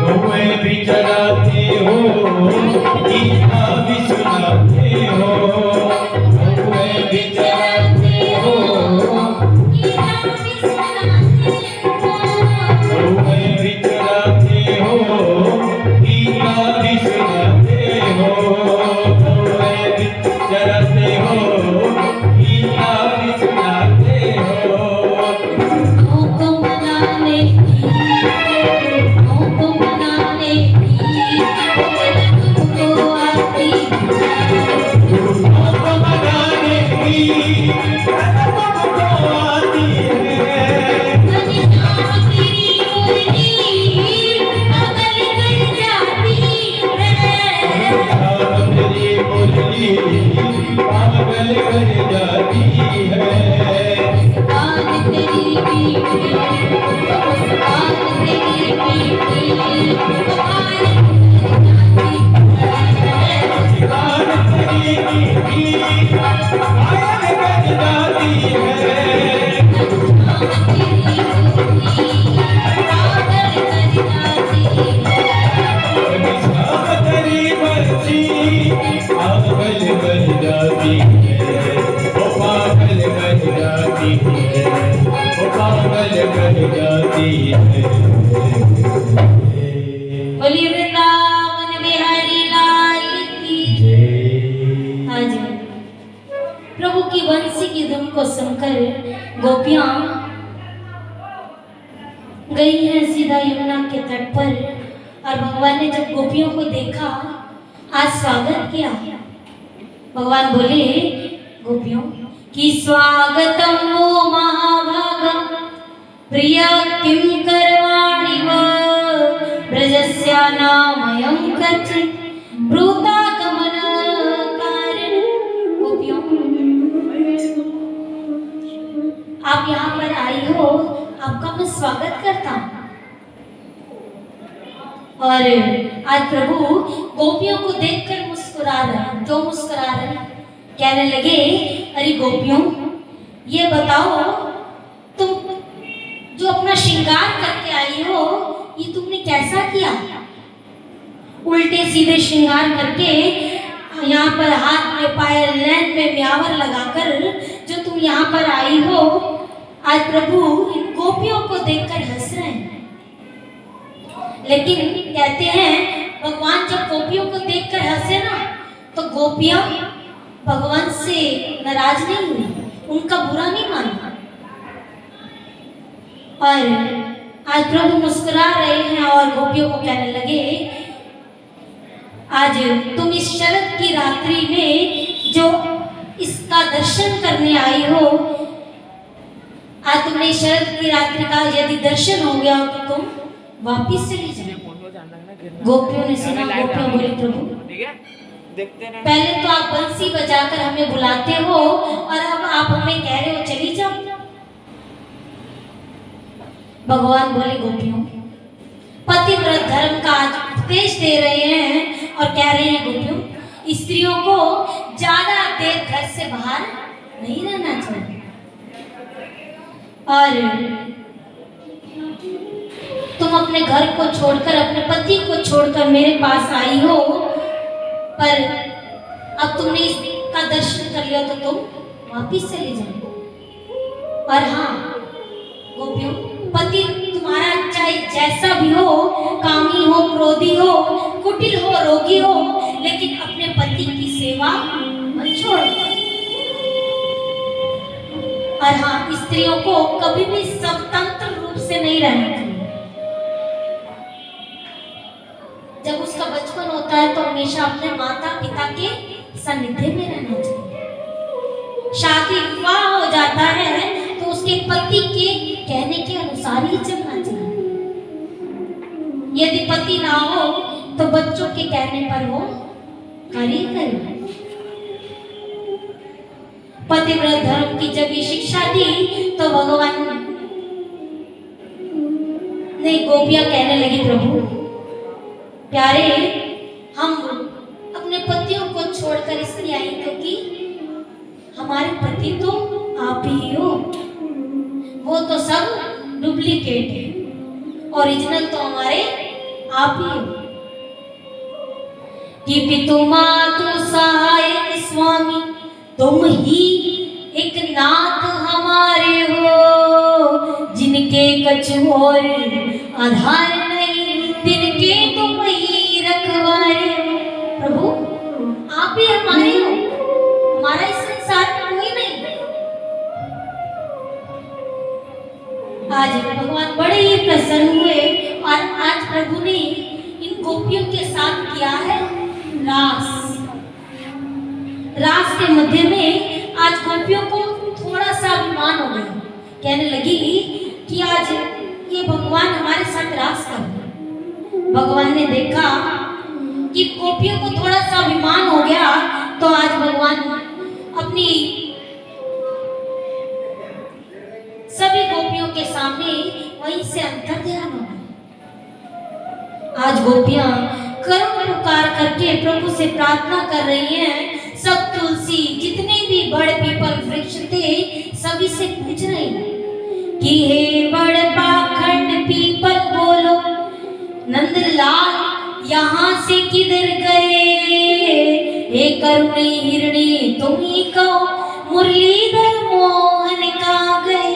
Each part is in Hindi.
हुए भी चढ़ाते हो, गीता भी सुनाते हो, हुए भी चढ़ाते हो, गीता भी सुनाते हो, हुए भी चढ़ाते हो, गीता भी सुनाते हो, हुए भी चढ़ाते हो, गीता भी सुनाते हो। हमको मनाने तुमको आती हमको मनाने की तुमको आती है, तेरी बोली अगल कर जाती है, तेरी बोली पागल कर जाती है, मुस्कान तेरी मीठी, मुस्कान तेरी मीठी, मुस्कान पागल तेरी मीठी पागल कर जाती है, तेरी बच्ची पागल कर जाती है, वो पागल कर जाती है, वो पागल कर जाती है। बोली वृंदावन बिहारी लाल की जय। आज प्रभु की बंसी की धुन को सुनकर गोपियां गई हैं सीधा यमुना के तट पर, और भगवान ने जब गोपियों को देखा, आज स्वागत किया। भगवान बोले गोपियों कि स्वागतम वो महाभागम प्रिय किम करवाणि व ब्रजस्य नामयं कचित् ब्रूतागमन कारण। गोपियों आप यहाँ पर आई हो, आपका मैं स्वागत करता हूँ। और आज प्रभु गोपियों को देखकर मुस्कुरा रहे हैं। जो मुस्कुरा रहे हैं, कहने लगे अरे गोपियों ये बताओ, तुम जो अपना श्रृंगार करके आई हो, ये तुमने कैसा किया? उल्टे सीधे श्रृंगार करके यहाँ पर हाथ में पायल, नैन में म्यावर लगाकर जो तुम यहाँ पर आई हो, आज प्रभु इन गोपियों को देखकर हंस रहे हैं। लेकिन कहते हैं भगवान जब गोपियों को देखकर हंसे ना, तो गोपियां भगवान से नाराज नहीं हुई, उनका बुरा नहीं माना। और आज प्रभु मुस्कुरा रहे हैं और गोपियों को कहने लगे आज तुम इस शरद की रात्रि में जो इसका दर्शन करने आई हो, आज तुमने शरद की रात्रि का यदि दर्शन हो गया हो तो तुम वापिस चली जाओ। गोपियों ने सुना, गोपियां बोली प्रभु पहले तो आप बंसी बजाकर हमें बुलाते हो और अब आप हमें कह रहे हो चली जाओ। भगवान बोले गोपियों पतिव्रत धर्म का आज उपदेश दे रहे हैं और कह रहे हैं गोपियों स्त्रियों को ज्यादा देर घर से बाहर नहीं रहना चाहिए। और तुम अपने घर को छोड़कर, अपने पति को छोड़कर मेरे पास आई हो, पर अब तुमने इसका दर्शन कर लिया तो तुम वापिस चले जाओ। और हाँ गोपियों, पति तुम्हारा चाहे जैसा भी हो, कामी हो, क्रोधी हो, कुटिल हो, रोगी हो, लेकिन अपने पति की सेवा मत छोड़ो। और हाँ, स्त्रियों को कभी भी स्वतंत्र रूप से नहीं रहना चाहिए। जब उसका बचपन होता है तो हमेशा अपने माता पिता के सानिध्य में रहना चाहिए। शादी विवाह हो जाता है तो उसके पति के कहने के अनुसार ही चलना चाहिए। यदि पति ना हो तो बच्चों के कहने पर वो कार्य करे। पतिव्रत धर्म की जब ये शिक्षा दी तो भगवान ने गोपियां कहने लगी प्रभु प्यारे, हम अपने पतियों को छोड़कर इसलिए आई क्योंकि हमारे पति तो आप ही हो, वो तो सब डुप्लीकेट है, ओरिजिनल तो हमारे आप ही हो। कि पितु मातु सहायक स्वामी तुम ही एक नाथ हमारे हो, जिनके कछु और आधार नहीं, तिनके तुम ही रखवारे हो। प्रभु आप ही हमारे हो, हमारा इस संसार में कोई नहीं। आज भगवान बड़े ही प्रसन्न हुए और आज प्रभु ने इन गोपियों के साथ किया है रास। रास के मध्य में आज गोपियों को थोड़ा सा अभिमान हो गया, कहने लगी कि आज ये भगवान हमारे साथ रास कर रहे। भगवान ने देखा कि गोपियों को थोड़ा सा अभिमान हो गया, तो आज भगवान अपनी सभी गोपियों के सामने वहीं से अंतर ध्यान हो गए। आज गोपियां करुण पुकार करके प्रभु से प्रार्थना कर रही हैं। सब तुलसी जितने भी बड़ पीपल वृक्ष थे सभी से पूछ रहे हैं कि हे बड़ पाखंड पीपल बोलो, नंदलाल यहाँ से किधर गए? हे करुणी हिरणी तुम ही कहो, मुरलीधर मोहन कहाँ गए?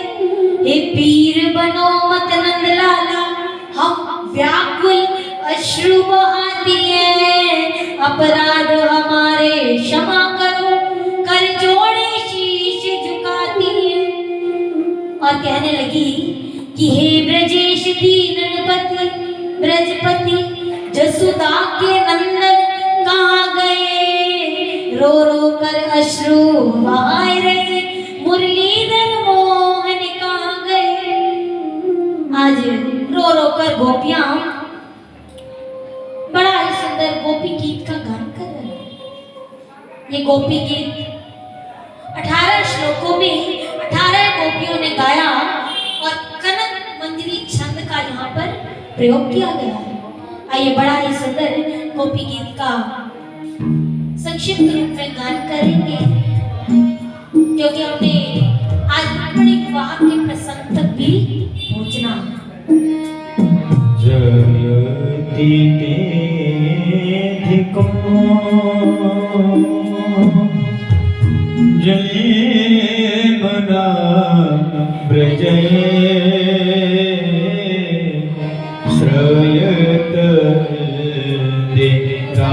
हे पीर बनो मत नंदलाला, हम व्याकुल अश्रु बहाती हैं, अपराध हमारे क्षमा करो, कर जोड़े शीश झुकाती हैं। और कहने लगी कि हे ब्रजेश दीनपति ब्रजपति, जसुदा के नंदन कहाँ गए? रो रो कर अश्रु बहाए रहे, मुरलीधर मोहन कहाँ गए? आज रो रो कर गोपियां बड़ा ही सुंदर गोपी गीत का गान कर रहे हैं। ये गोपी गीत 18 श्लोकों में 18 गोपियों ने गाया और कनक मंजरी छंद का यहाँ पर प्रयोग किया गया है। आइए बड़ा ही सुंदर गोपी गीत का संक्षिप्त रूप में गान करेंगे, क्योंकि हमने आज अपने विवाह के प्रसंग तक भी पहुंचना है। जयति तेधिको जय मना ब्रजय श्रयत देरा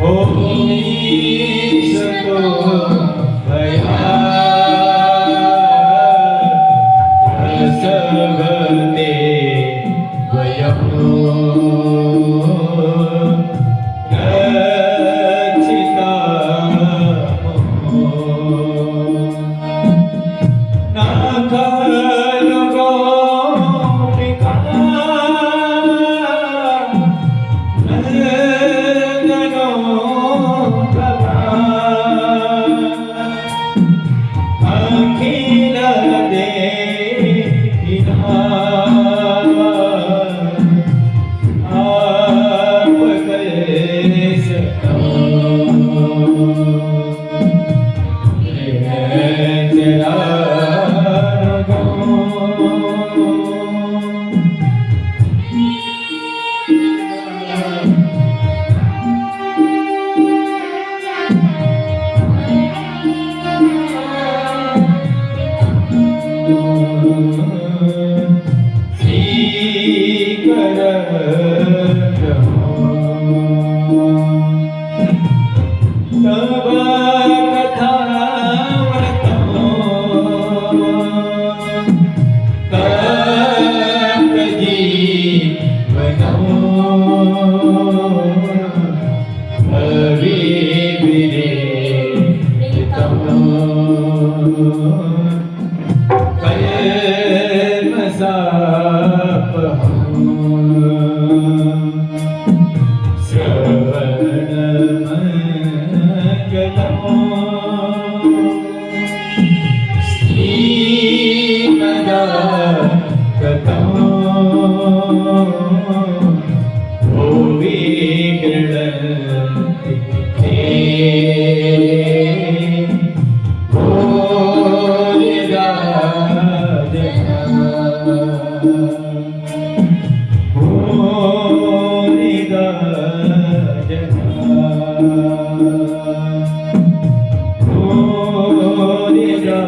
Oh कथा भुवि गृह्णन्ति ते भूरिदा जना भूरिदा जना भूरिदा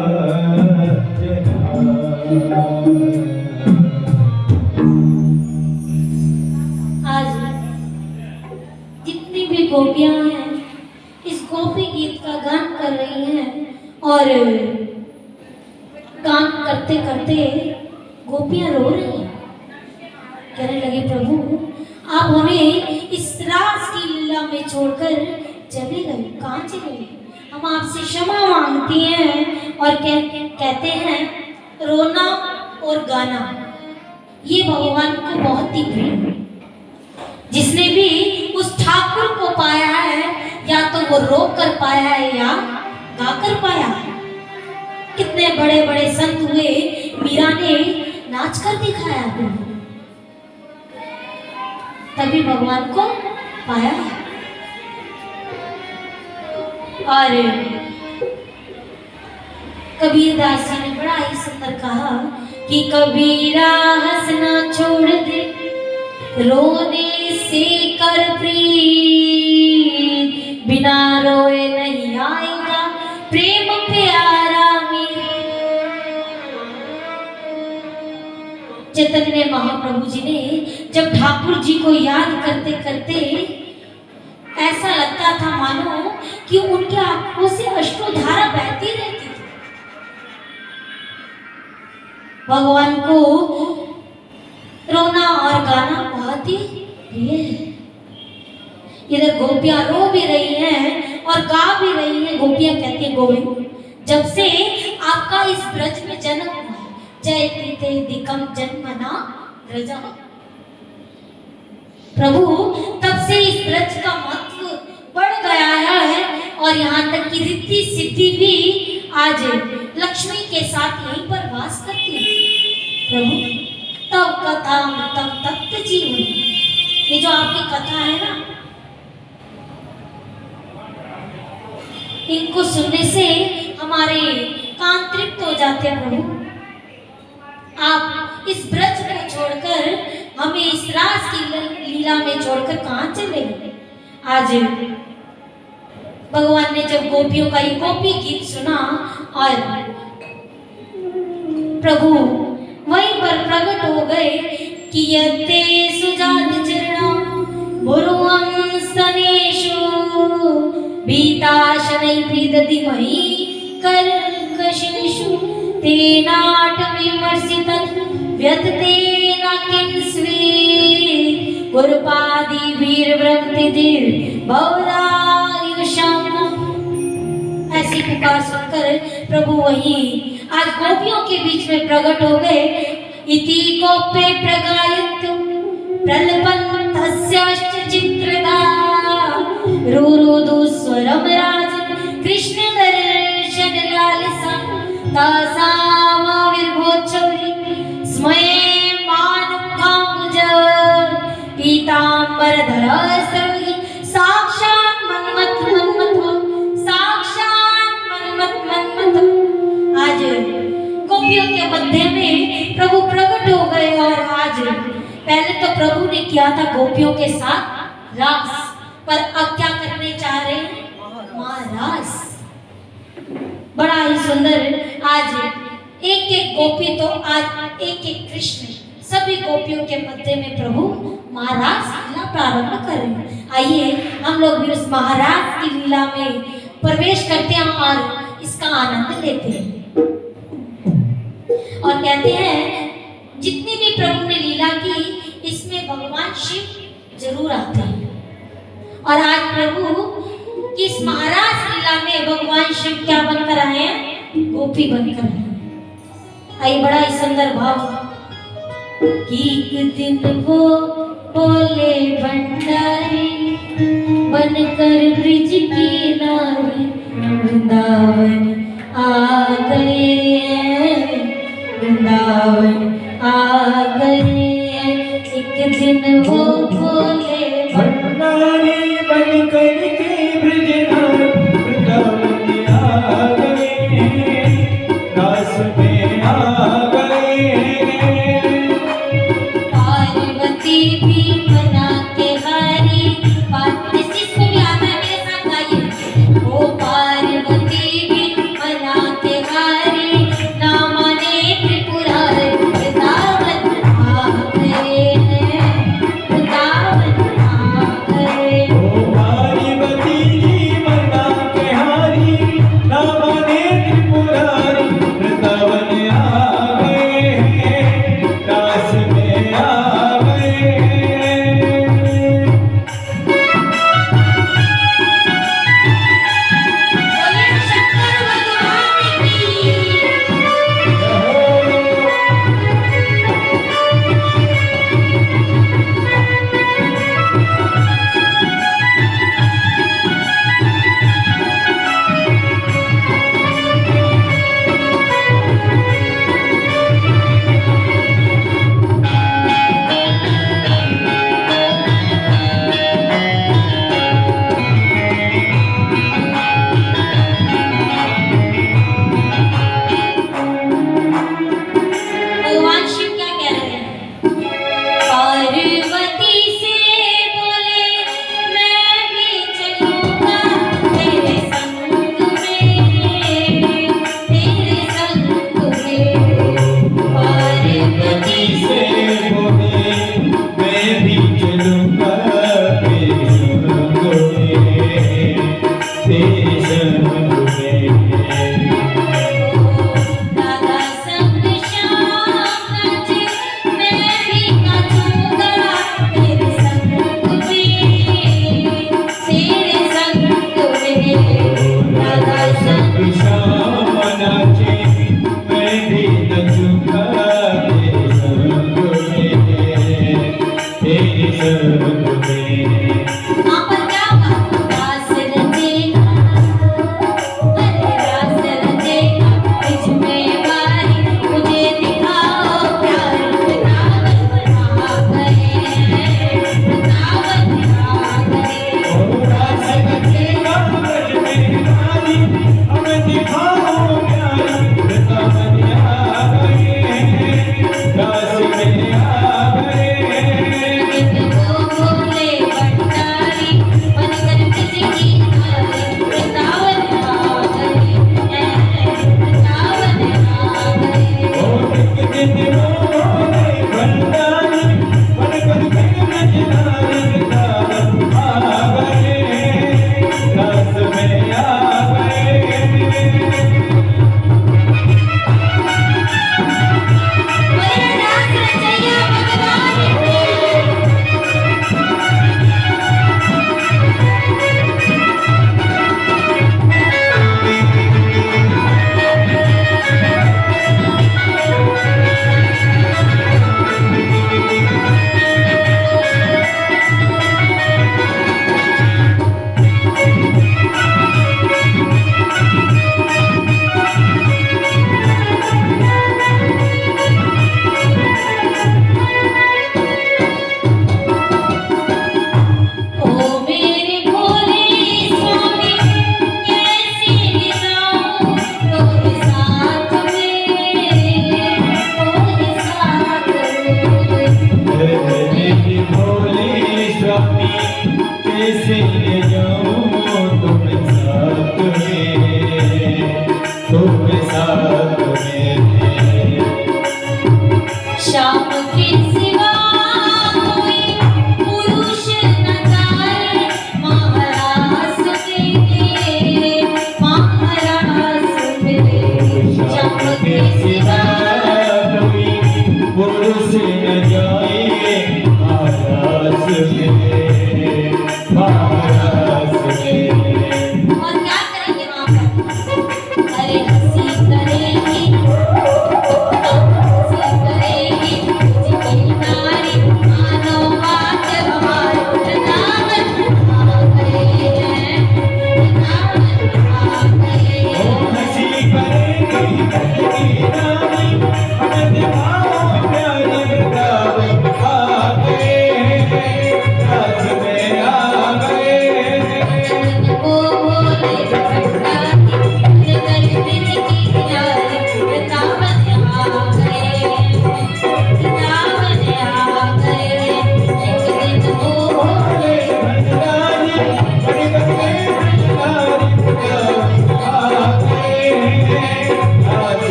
आज जितनी भी गोपियां हैं इस गोपी गीत का गान कर रही हैं और गान करते करते गोपियां रो रही हैं। कहने लगे प्रभु आप हमें इस रास की लीला में छोड़कर चले गए, कहाँ चले गए? हम आपसे क्षमा मांगती हैं और कहते हैं रोना और गाना ये भगवान को बहुत ही प्रिय है। जिसने भी उस ठाकुर को पाया है या तो वो रो कर पाया है या गा कर पाया है। कितने बड़े बड़े संत हुए, मीरा ने नाच कर दिखाया है, तभी भगवान को पाया है। और कबीरदास जी ने बड़ा ही सुंदर कहा कि कबीरा हंसना छोड़ दे, रोने से कर प्रीत, बिना रोए नहीं आएगा प्रेम प्यारा मेरे। चैतन्य महाप्रभु जी ने जब ठाकुर जी को याद करते करते ऐसा लगता था मानो कि उनके आंखों से अश्रुधारा बहती रहती थी। भगवान को रोना और गाना बहुत ही प्रिय है। इधर गोपियां रो भी रही हैं और गा भी रही हैं। गोपियां कहती हैं गोविंद जब से आपका इस ब्रज में जन्म हुआ, जय प्रीते दिकम जन्मना रजा, प्रभु तब से इस ब्रज का महत्व बढ़ गया है और यहाँ तक कि रिद्धि सिद्धि भी आज लक्ष्मी के साथ यहीं पर वास करती है। प्रभु तब कथा तब तप्त जीवन, ये जो आपकी कथा है ना, इनको सुनने से हमारे कान तृप्त हो जाते हैं। प्रभु आप इस ब्रज को छोड़कर हमें इस रास की लीला में छोड़कर कहाँ चले गए? आज भगवान ने जब गोपियों का ये गोपी गीत सुना और प्रभु वहीं पर प्रकट हो गए कि यते सुजात चरणा भुरुवं स्तनेषु भीताशनै प्रीदधिमहि कर्कशेषु तेनाट विमर्शितं व्यततेन किंस्वेत् गुरुपादि वीरव्रक्तिधिर भवदायुषम्। ऐसी पुकार सुनकर प्रभु वहीं आज गोपियों के बीच में प्रकट हो गए। इति कोपे प्रगायत प्रलपन्तस्याश्च चित्रदा रुरुदु स्वरम राज कृष्ण दर्शन लालसा तासामाविर्भोच्छौरि स्मये मानुकाम्बुज पीताम्बरधर सर्वहि साक्षात् मन्मथ आज गोपियों के मध्य में प्रभु प्रकट हो गए। और आज पहले तो प्रभु ने किया था गोपियों के साथ रास, पर अब क्या करने चाह रहे हैं? महारास। बड़ा ही सुंदर आज एक एक गोपी तो आज एक एक कृष्ण, सभी गोपियों के मध्य में प्रभु महारास लीला प्रारंभ कर रहे हैं। आइए हम लोग भी उस महारास की लीला में प्रवेश करते हैं और इसका आनंद लेते हैं। और कहते हैं जितनी भी प्रभु ने लीला की इसमें भगवान शिव जरूर आते हैं। और आज प्रभु की इस महारास लीला में भगवान शिव क्या बनकर आए हैं? गोपी बनकर आए। आई बड़ा ही सुंदर भाव कि एक दिन वो बोले भंडारी बनकर ब्रिज की नारी वृंदावन आ गए हैं, वृंदावन आ गए। एक दिन वो बोले भंडारी बनकर के ब्रजनाथ वृंदावन आ गए, दास में आ गए। पार्वती भी बना के हारी, इसको भी आता है मेरे साथ गाइए। ओ पार्वती भी बना के हारी, ना माने त्रिपुरारी, वृंदावन आ गए हैं, वृंदावन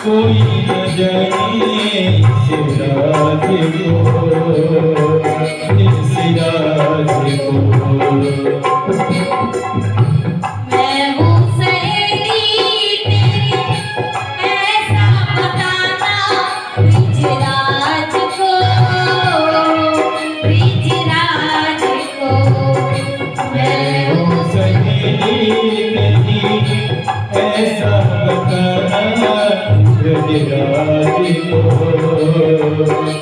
कोई न जाने इस राज को, इस राज को। मैं हूँ सहेली तेरी, ऐसा बताना ब्रिजराज को, ब्रिजराज को। मैं हूँ सहेली मेरी ऐसा बताना ब्रजराज को,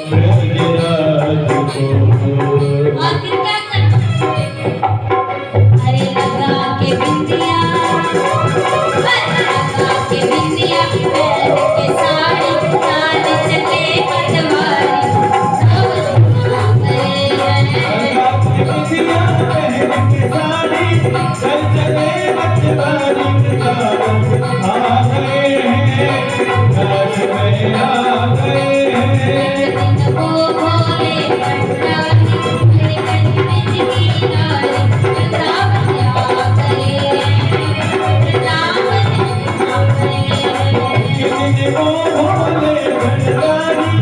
ब्रजराज को। और फिर क्या करना? अरे लगा के बिंदिया, लगा के बिंदिया, पहन के साड़ी, लाल चले पटवारी, सब पहन के साड़ी चल चले पटवारी, आ गए हैं दास में, आ गए हैं। को भोले पटवारी, लेकर बिजली नारी, वृंदावन आ गए, वृंदावन आ गए। कितने को भोले भंडारी,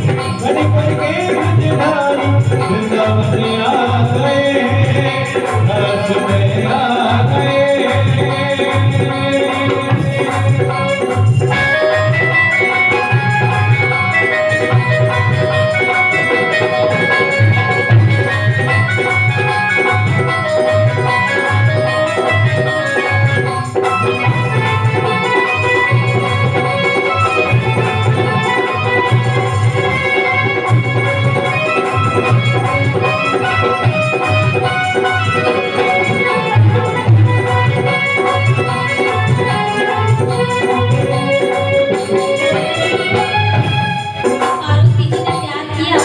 बन करके ब्रजधारी, वृंदावन आ गए हैं, दास में आ गए हैं। पार्वती जी ने प्यार किया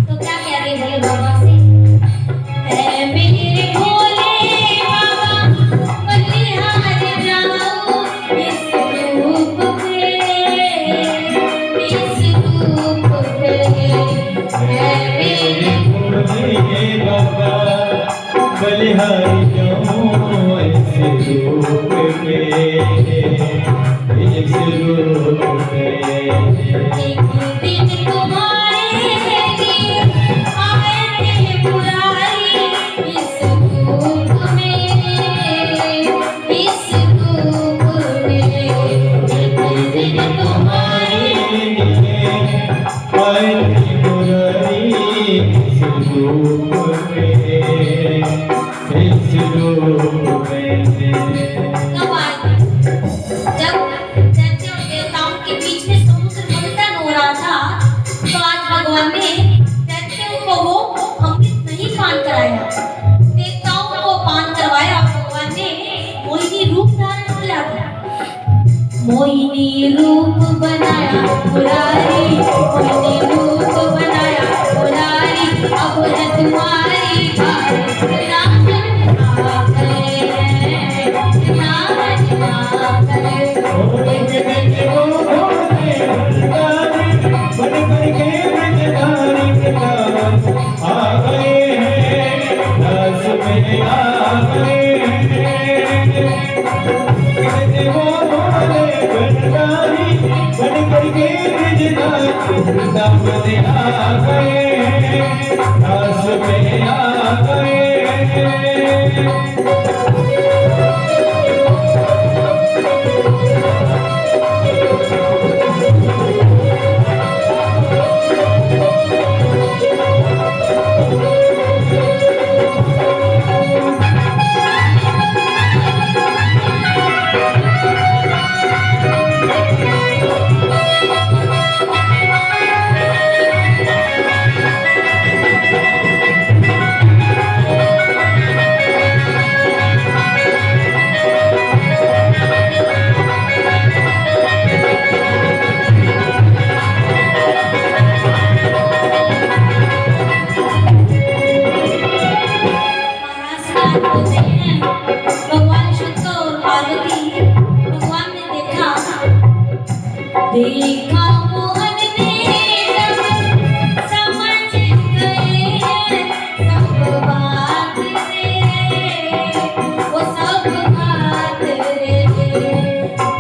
तो क्या कह रही भोले बाबा से? ऐ मेरे भोले बाबा, बलिहार जाओ इस रूप पे, इस रूप पे। ऐ मेरे भोले बाबा, बलिहारी जाऊं ऐसे रूप में, इस रूप में। एक दिन तुम्हारे लिए आएंगे मुरारी, इस रूप में, इस रूप में। एक दिन तुम्हारे आएगी मुरारी इस रूप में, इस रूप में। कब आएंगे? जब दैत्यों और देवताओं के बीच में समुद्र मंथन हो रहा था, तो आज भगवान ने दैत्यों को वो अमृत नहीं पान कराया, देवताओं को पान करवाया। भगवान ने मोहिनी रूप धारण किया था, मोहिनी रूप बनाया मुरारी, मोहिनी रूप बनाया मुरारी। अब है तुम्हारी बारी, वृंदावन आ गए हैं, वृंदावन आ गए। भगवान शुद्ध और पार्वती, भगवान ने देखा मोहन ने जब समझ गए सब बात रे, वो सब बात रे।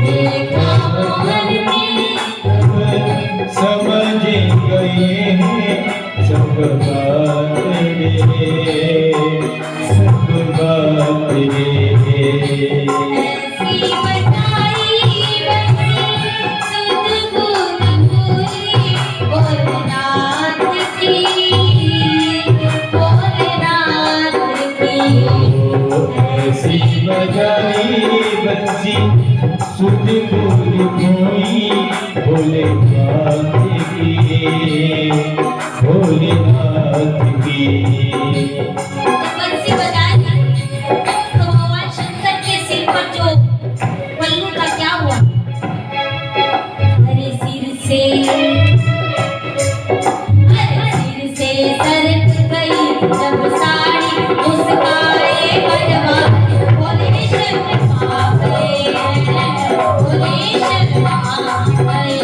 देखा मोहन ने बजाई बंसी सुध बुध खोई भोलेनाथ की भोलेनाथ की। बंसी बजाई तो भगवान शंकर के सिर पर जो पल्लू का क्या हुआ? अरे सिर से सरक गई जब साड़ी मुस्काए बनवा बोले शर्मा गए बोले शर्मा गए।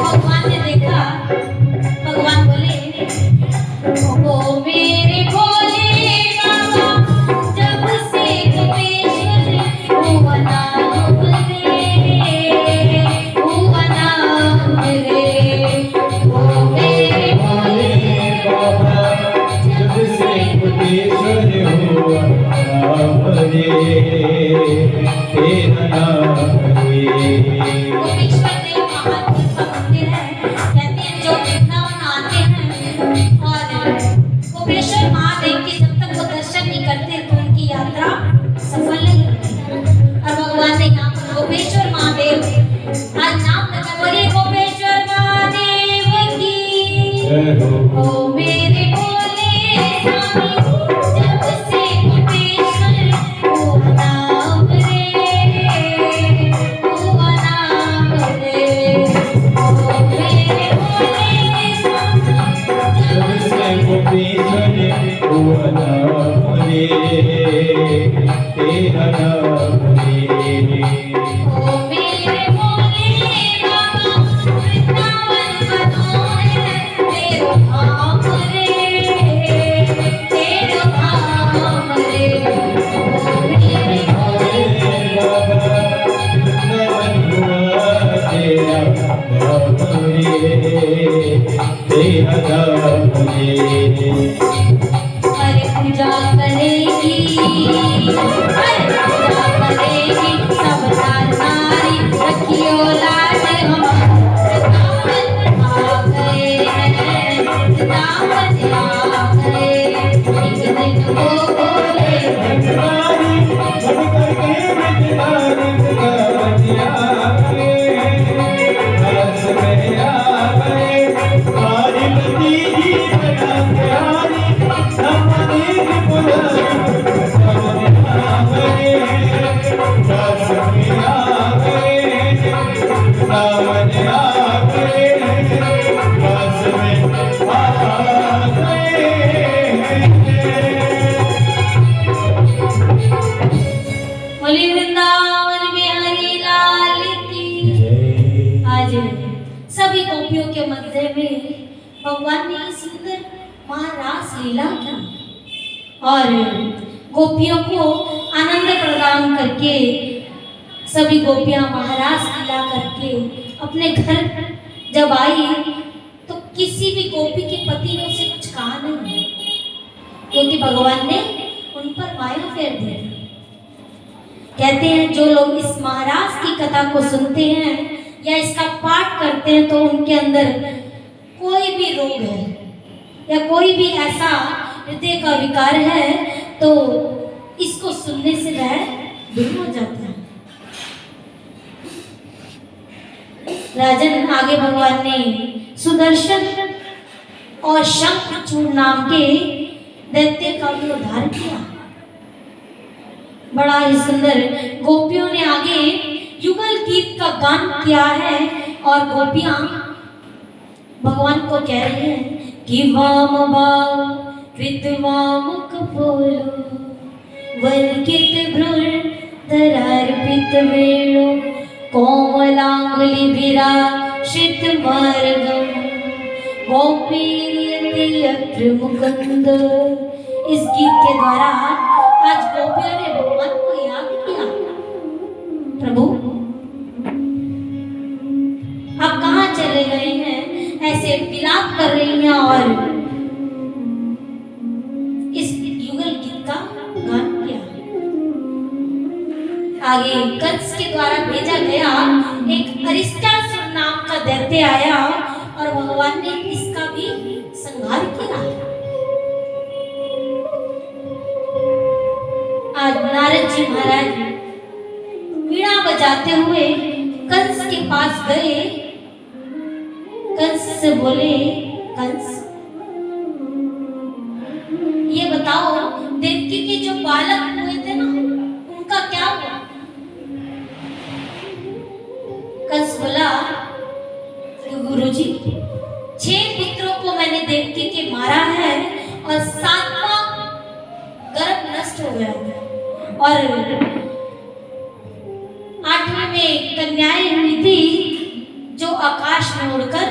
भगवान ने देखा, भगवान बोले ओ मेरे भोले बाबा जब से गोपेश्वर हुआ नाम रे ओ मेरे भोले बाबा जब से गोपेश्वर हुआ नाम रे तेरा नाम रे। गोपेश्वर देव महादेव का मंदिर है। कहते हैं जो वृंदावन आते हैं और गोपेश्वर महादेव के जब तक वो दर्शन नहीं करते तो उनकी यात्रा सफल नहीं होती। और भगवान ने यहाँ पर गोपेश्वर महादेव आज नाम लगा, बोले गोपेश्वर महादेव की ओ मेरे भोले स्वामी जब से गोपेश्वर हुआ नाम रे हुआ नाम रे ओ मेरे भोले स्वामी जब से गोपेश्वर हुआ नाम रे तेरा नाम रे। ओ मेरे भोले बाबा वृंदावन बनोए तेरो धाम रे तेरो धाम रे ओ मेरे भोले बाबा वृंदावन हुआ तेरा नाम रे तेरा नाम रे। हरे पूजा करेगी हरे पूजा करेगी सब नार नारी रखियो लाज हम वृंदावन आ गए हैं वृंदावन आ गए एक दिन वो बोले बोले वृंदावन बिहारी लाल की। आज सभी गोपियों के मध्य में भगवान ने सुंदर महारास लीला की और गोपियों को आनंद प्रदान करके सभी गोपियां महारास लीला करके अपने घर जब आई तो किसी भी गोपी के पति ने उसे कुछ कहा नहीं, क्योंकि भगवान ने उन पर माया फेर दी। कहते हैं जो लोग इस महाराज की कथा को सुनते हैं या इसका पाठ करते हैं तो उनके अंदर कोई भी रोग है या कोई भी ऐसा हृदय का विकार है तो इसको सुनने से वह दूर हो जाता है। राजन आगे भगवान ने सुदर्शन और शंखचूड़ नाम के दैत्य का भी उद्धार किया। बड़ा ही सुंदर गोपियों ने आगे युगल गीत का गान किया है और गोपियां भगवान को कह रही हैं कि वाम बाव कृतवामुख बोलो वल्कित भ्रूण धरार्पित वेणु कोमलांगुलि विराशित मार्गम गोपीर्यत जयति अत्र मुकुंद। इस गीत के द्वारा आज गोपियों ने भगवान को याद किया। प्रभु आप कहाँ चले गए हैं, ऐसे विलाप कर रही हैं और इस युगल गीत का गान किया। आगे कंस के द्वारा भेजा गया एक अरिष्टासुर नाम का दैत्य आया और भगवान ने इसका भी संहार किया। आज नारद जी महाराज वीणा बजाते हुए कंस के पास गए। कंस से बोले, कंस ये बताओ देवकी के जो बालक हुए थे ना उनका क्या हुआ? कंस बोला, गुरुजी 6 पुत्रों को मैंने देवकी के मारा है और 7वां गर्भ नष्ट हो गया और 8वें में कन्याएं हुई थी जो आकाश में उड़कर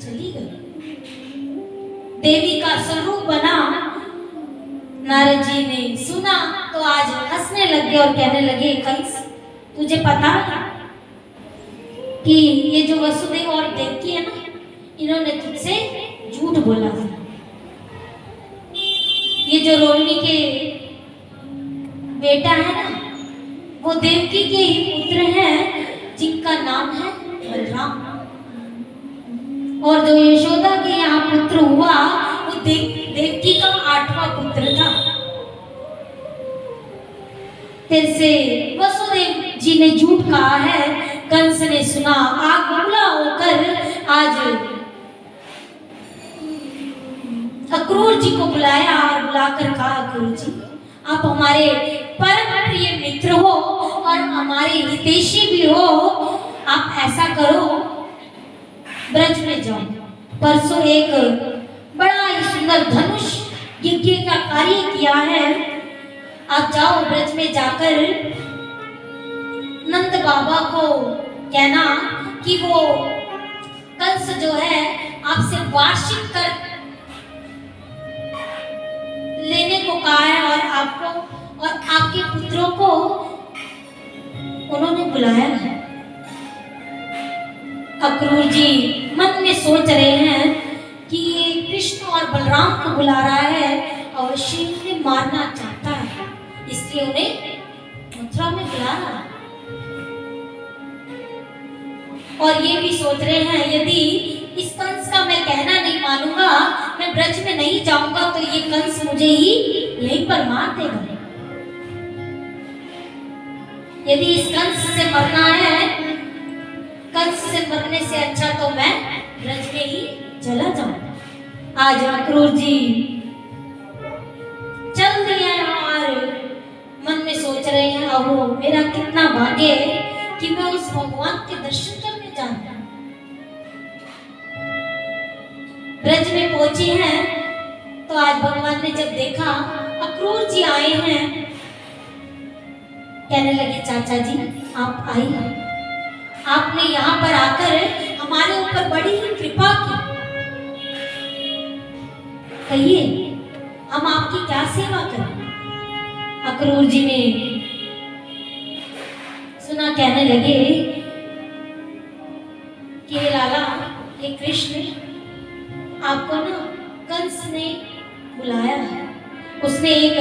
चली गई। देवी का स्वरूप बना। नारद जी ने सुना तो आज हंसने लगे और कहने लगे, कंस तुझे पता है कि ये जो वसुदेव और देवकी है ना, इन्होंने तुझसे झूठ बोला था। ये जो रोहिणी के बेटा है ना, वो देवकी के ही पुत्र हैं जिनका नाम है बलराम। और जो यशोदा के यहाँ पुत्र हुआ वो देवकी का 8वां पुत्र था। फिर से वसुदेव जी ने झूठ कहा है। कंस ने सुना, आग बबूला होकर आज अक्रूर जी को बुलाया और बुलाकर कहा, अक्रूर जी आप हमारे परम प्रिय मित्र हो और हमारे हितैषी भी हो। आप ऐसा करो, ब्रज में जाओ। परसों एक बड़ा ही सुंदर धनुष यज्ञ का कार्य किया है। आप जाओ ब्रज में जाकर नंद बाबा को कहना कि वो कंस जो है आपसे वार्षिक कर लेने को कहा है और आपको और आपके पुत्रों को उन्होंने बुलाया है। अक्रूर जी मन में सोच रहे हैं कि ये कृष्ण और बलराम को बुला रहा है, अवश्य उन्हें मारना चाहता है, इसलिए उन्हें मथुरा में बुला रहा है। और ये भी सोच रहे हैं यदि इस कंस का मैं कहना नहीं मानूंगा, मैं ब्रज में नहीं जाऊंगा तो ये कंस मुझे ही यहीं पर मार देगा। यदि इस कंस से मरना है, कंस से मरने से अच्छा तो मैं ब्रज में ही चला जाऊंगा। आज अक्रूर जी चल दिए हैं और मन में सोच रहे हैं, अहो मेरा कितना भाग्य है कि मैं उस भगवान के दर्शन करने जाऊंगा। ब्रज में पहुंची हैं तो आज भगवान ने जब देखा अक्रूर जी आए हैं, कहने लगे, चाचा जी आप आइए, आपने यहाँ पर आकर हमारे ऊपर बड़ी ही कृपा की, कहिए हम आपकी क्या सेवा करें। अक्रूर जी ने सुना, कहने लगे कि लाला ये कृष्ण आपको ना कंस ने बुलाया है, उसने एक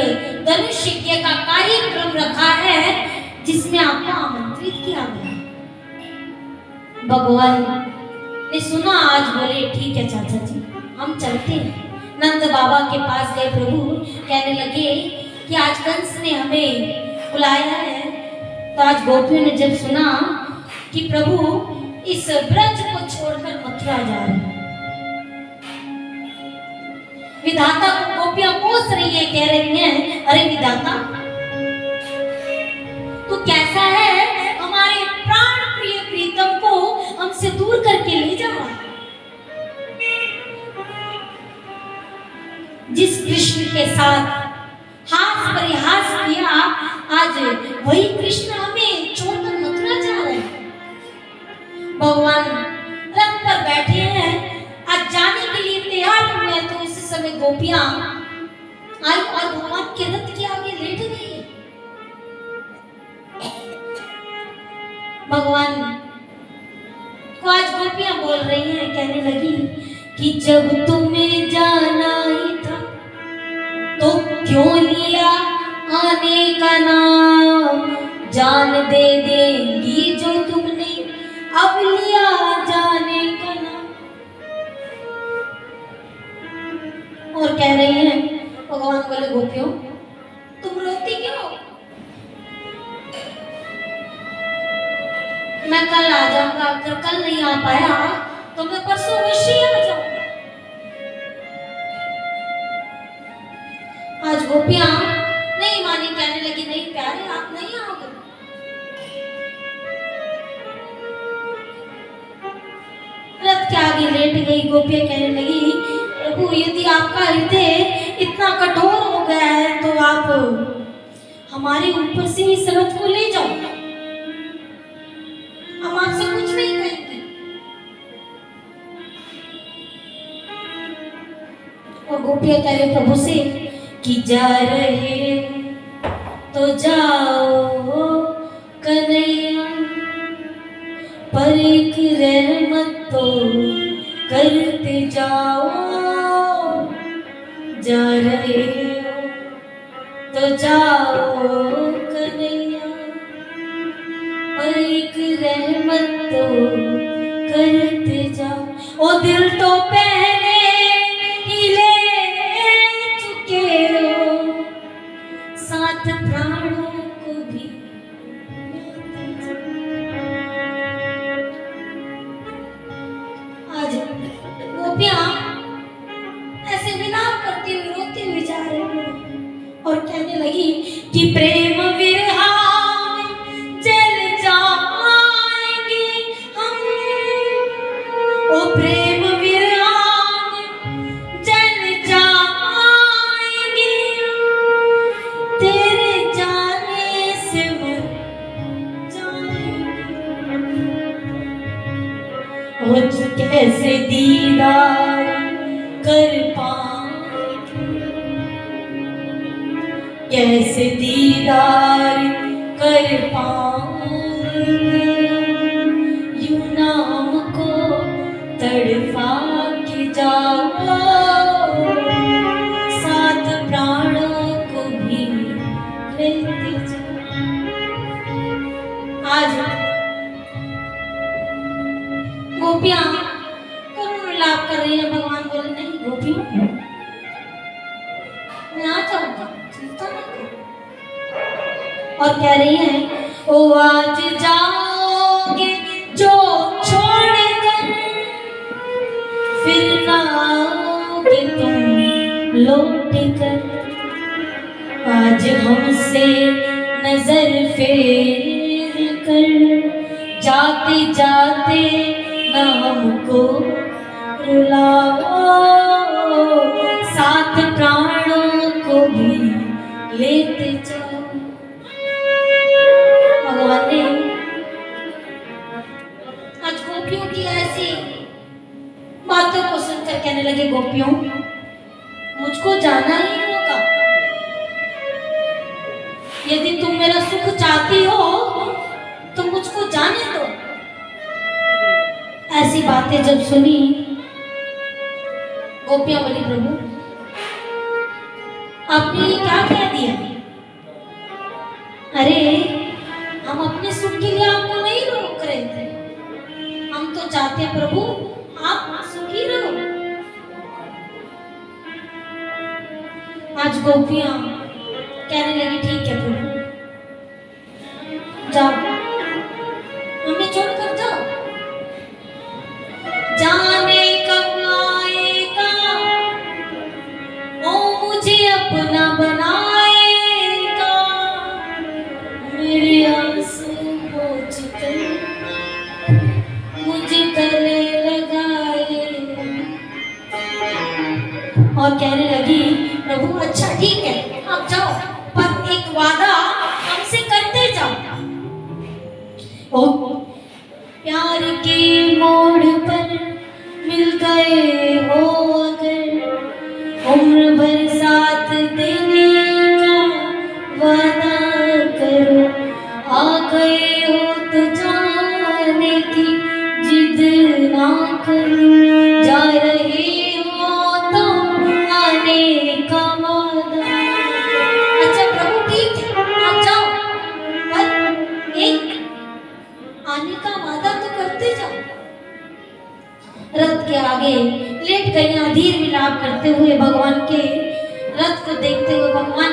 धनुष यज्ञ का कार्यक्रम रखा है जिसमें आपको आमंत्रित किया गया। भगवान ने सुना, आज बोले ठीक है चाचा जी हम चलते हैं। नंद बाबा के पास गए प्रभु, कहने लगे कि आज कंस ने हमें बुलाया है। तो आज गोपियों ने जब सुना कि प्रभु इस ब्रज को छोड़कर मथुरा जा रहे हैं, विधाता को गोपियां कोस रही है, कह रही हैं, अरे विधाता तू कैसा है, हमारे प्राण प्रिय प्रीतम को हमसे दूर करके ले जा रहा है। जिस कृष्ण के साथ हास परिहास किया, आज वही कृष्ण हमें छोड़कर मथुरा जा रहे हैं। भगवान रथ पर बैठे हैं, आज जाने के लिए तैयार हुए तो इस भगवान को आज गोपियां बोल रही हैं, कहने लगी कि जब तुम्हें जाना ही था तो क्यों लिया आने का नाम, जान दे देंगी जो तुमने अब लिया जाने का नाम। और कह रही हैं, भगवान बोले गोपियों तुम रोती क्यों, मैं कल आ जाऊंगा, अगर कल नहीं आ पाया तो मैं परसों निश्चय आ जाऊंगा। आज गोपियां नहीं मानी, कहने लगी नहीं प्यारे आप नहीं आओगे। रथ के आगे लेट गई गोपियां, कहने लगी प्रभु यदि आपका हृदय इतना कठोर हो गया है तो आप हमारे ऊपर से इस रथ को ले जाओ, हम आपसे कुछ नहीं कहेंगे। और गोपियां कह रहे प्रभु से कि जा रहे तो जाओ कन्हैया, पर एक रहमत तो करते जाओ, जा रहे तो जाओ कन्हैया, पर एक रहमत तो करते जाओ। ओ दिल तो पहले ही ले चुके हो, साथ प्राणों को भी आज गोपियां ऐसे विलाप करती हुई रोती हुई जा रही हैं और कहने लगी कि प्रेम विरहा जल जाएंगे हम, ओ प्रेम विरहा जल जाएंगे, तेरे जाने से मर जाएंगे। और कैसे दीदार कर पाएंगे, कैसे दीदार कर पाएंगे, यूं नाम को तड़पा के जाओ, साथ प्राणों को भी लेते जाओ। आज गोपियां करुण विलाप कर रही है, भगवान बोले नहीं गोपियों मैं आ जाऊंगा, चिंता मत करो। और कह रही है ओ आज जाओगे जो छोड़ कर, फिर ना आओगे तुम लौट कर, आज हमसे नजर फेर कर, जाते जाते ना हमको रुलाओ, साथ प्राणों को भी लेते जाओ। भगवान ने आज गोपियों की ऐसी बातों को सुनकर कहने लगे गोपियों मुझको जाना ही होगा, यदि तुम मेरा सुख चाहती हो तो मुझको जाने दो। ऐसी बातें जब सुनी गोपियां बोली प्रभु आपने ये क्या कह दिया, अरे हम अपने सुख के लिए आपको नहीं रोक रहे थे, हम तो चाहते हैं प्रभु आप सुखी रहो। आज गोपियां कहने लगी ठीक है प्रभु जाओ, हमें छोड़कर जाओ, जाने कब आएगा ओ मुझे अपना बनाएगा, मेरे आंसू पोंछ कर मुझे गले लगाए। और कहने लगी प्रभु अच्छा ठीक है आप जाओ, पर एक वादा हमसे करते जाओ। ओ प्यार के मोड़ पर मिल गए हो अगर, उम्र भर साथ देने का वादा करो, आ गए हो तो जाओ आगे लेट गई, अधीर विलाप करते हुए भगवान के रथ को देखते हुए भगवान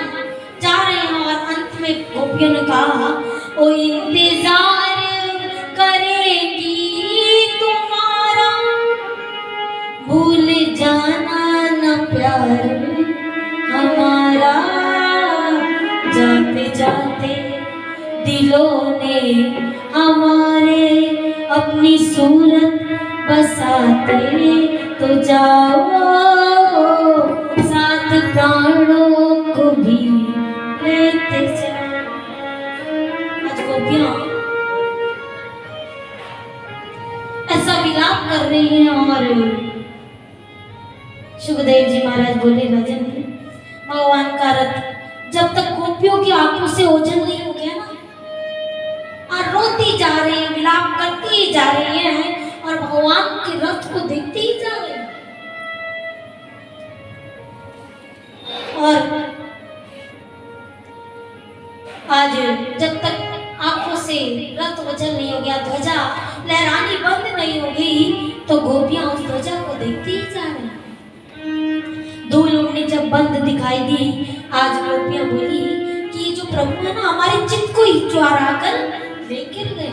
जा रहे हैं। और अंत में गोपियों ने कहा, ओ इंतजार करेगी तुम्हारा, भूल जाना न प्यार हमारा, जाते जाते दिलों ने हमारे अपनी सूरत बसाते, तो जाओ साथ प्राणों को भी लेते जाओ। आज गोपियां ऐसा विलाप कर रही हैं। और सुखदेव जी महाराज बोले, राजन भगवान का रथ जब तक गोपियों की आंखों से ओझल नहीं हो गया ना, और रोती जा रही है, विलाप करती ही जा रही है, और भगवान के रथ को देखती ही जा रही है। और आज जब तक आंखों से रथ ओझल नहीं हो गया, ध्वजा लहरानी बंद नहीं हो गई, तो गोपियां उस ध्वजा को देखती ही जा रही। धूल उड़नी जब बंद दिखाई दी, आज गोपियां बोली कि ये जो प्रभु है ना, हमारे चित्त को ही चुरा कर लेकर गए।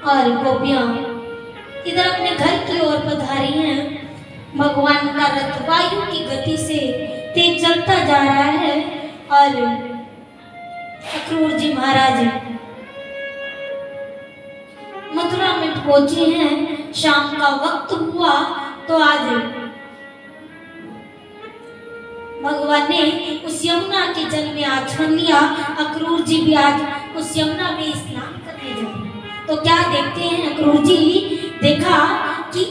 और गोपियां इधर अपने घर की ओर पधारी हैं। भगवान का रथ वायु की गति से तेज चलता जा रहा है। और अक्रूर जी महाराज मथुरा में पहुंचे हैं। शाम का वक्त हुआ तो आज भगवान ने उस यमुना के जल में आचमन लिया। अक्रूर जी भी आज उस यमुना में स्नान करने जाए। तो क्या देखते हैं अक्रूर जी, देखा कि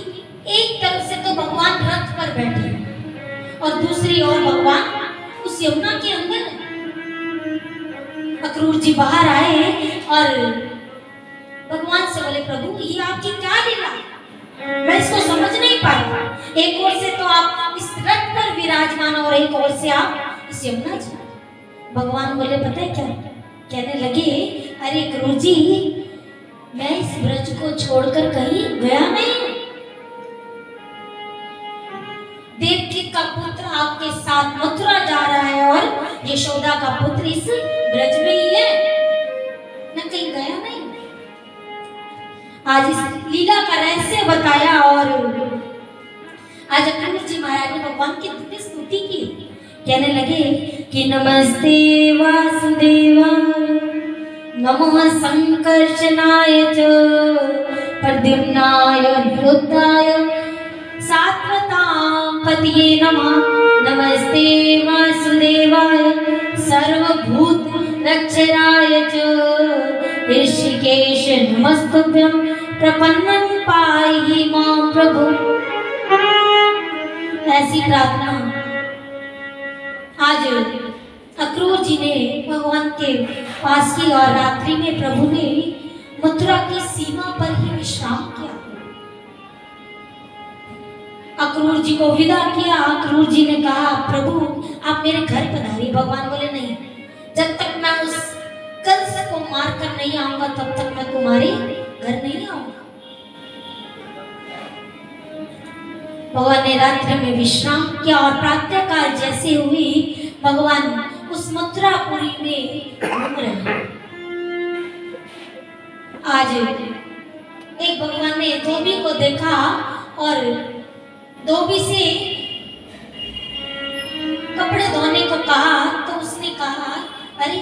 एक तरफ से तो भगवान रथ पर बैठे और दूसरी ओर भगवान उस यमुना के अंदर। अक्रूर जी बाहर आए और भगवान से बोले, प्रभु ये आपकी क्या लीला, मैं इसको समझ नहीं पाई। एक ओर से तो आप इस रथ पर विराजमान और एक ओर से आप इस यमुना जी। भगवान बोले, पता है क्या, कहने लगे, अरे अक्रूर जी, मैं इस ब्रज को छोड़कर कहीं गया नहीं। देवकी का पुत्र आपके साथ मथुरा जा रहा है और यशोदा का पुत्र इस ब्रज में ही है, मैं कहीं गया नहीं। आज इस लीला का रहस्य बताया और आज अक्रूर जी महाराज ने भगवान की दिव्य स्तुति की। कहने लगे कि नमस्ते वासुदेवाय, नमः संकर्षणाय च, प्रद्युम्नाय निरुद्धाय, सात्वतां पतये नमः। नमस्ते वासुदेवाय, सर्वभूत रक्षराय च, ऋषिकेश नमस्तुभ्यं, प्रपन्नं पाहि मां प्रभु। ऐसी प्रार्थना आज अक्रूर जी ने भगवान के पास की। और रात्रि में प्रभु ने मथुरा की सीमा पर ही विश्राम किया। अक्रूर जी को विदा किया। अक्रूर जी ने कहा, प्रभु आप मेरे घर पधारिए। भगवान बोले, नहीं, जब तक मैं उस कंस को मार कर नहीं आऊंगा तब तक मैं तुम्हारे घर नहीं आऊंगा। भगवान ने रात्रि में विश्राम किया और प्रातःकाल जैसे हुई भगवान उस मथुरापुरी में घूम रहे। आज एक भगवान ने धोबी को देखा और धोबी से कपड़े धोने को कहा। तो उसने कहा, अरे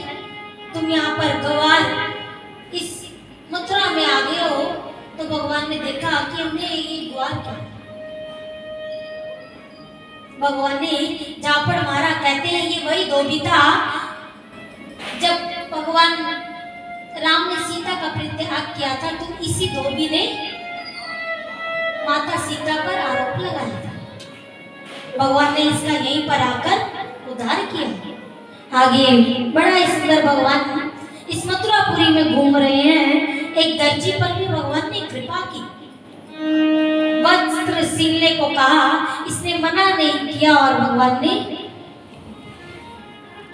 तुम यहाँ पर गवार इस मथुरा में आ गए हो। तो भगवान ने देखा कि हमने ये ग्वार क्या। भगवान ने झापड़ मारा। कहते हैं ये वही धोबी था जब भगवान राम ने सीता का परित्याग किया था, तो इसी धोबी ने माता सीता पर आरोप लगाया था। भगवान ने इसका यहीं पर आकर उद्धार किया। आगे बड़ा सुंदर भगवान इस मथुरापुरी में घूम रहे हैं। एक दर्जी पर भी भगवान ने कृपा की, वस्त्र सिलने को कहा, इसने मना नहीं किया। और भगवान ने,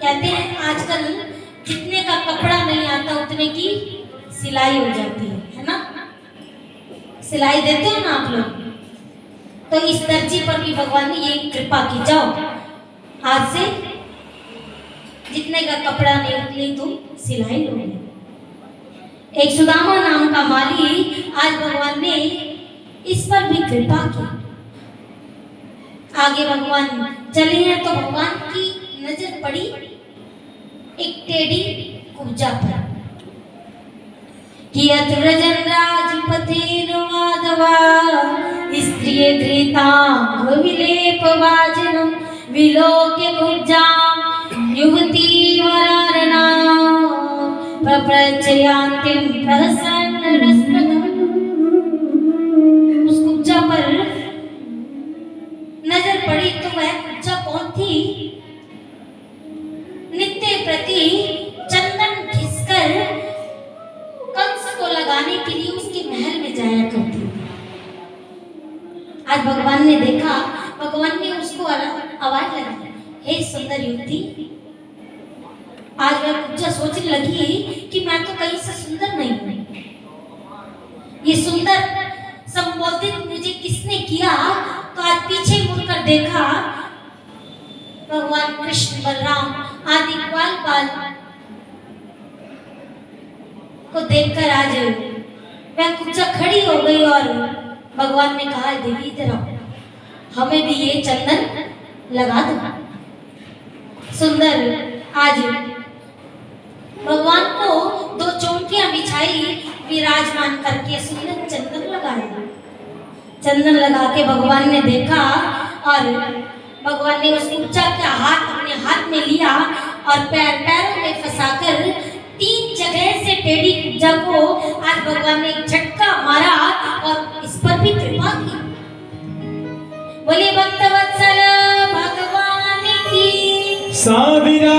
कहते हैं आजकल जितने का कपड़ा नहीं आता उतने की सिलाई हो जाती है ना। सिलाई देते हो ना आप लोग, तो इस दर्जी पर भी भगवान ने ये कृपा की, जाओ आज से जितने का कपड़ा नहीं तुम सिलाई लो। एक सुदामा नाम का माली, आज भगवान ने इस पर भी कृपा की। आगे भगवान चले हैं तो भगवान की नजर पड़ी एक टेढ़ी कुब्जा पर। कियत व्रजन राजपथेन माधवा स्त्रिये धृतांग विलेप वाजनम विलोक्य कुब्जां युवती वरारणा प्रप्रचयान्तिम प्रसन्न रसप्रदम। उस कुब्जा पर नजर पड़ी तो वह कुब्जा कौन थी? नित्य प्रति चंदन घिसकर कंस को लगाने के लिए उसके महल में जाया करती थी। आज भगवान ने देखा, भगवान ने उसको आवाज लगाई, हे सुंदर युवती। आज वह कुब्जा सोचने लगी कि मैं तो कहीं से सुंदर नहीं हूं, ये सुंदर संबोधित मुझे किसने किया? तो आज पीछे मुड़कर देखा, भगवान कृष्ण बलराम आदि ग्वाल बाल को देखकर आज वह कुब्जा खड़ी हो गई और भगवान ने कहा, देवी इधर आओ, हमें भी ये चंदन लगा दो। सुंदर आज भगवान को दो चौकियां बिछाई, विराजमान करके सुंदर चंदन लगाया। चंदन लगा के भगवान ने देखा और भगवान ने उस कुब्जा का हाथ अपने हाथ में लिया और पैरों में फंसाकर 3 जगह से टेढ़ी कुब्जा को आज भगवान ने एक झटका मारा और इस पर भी कृपा की। बोले भक्तवत्सल भगवान की। साविरा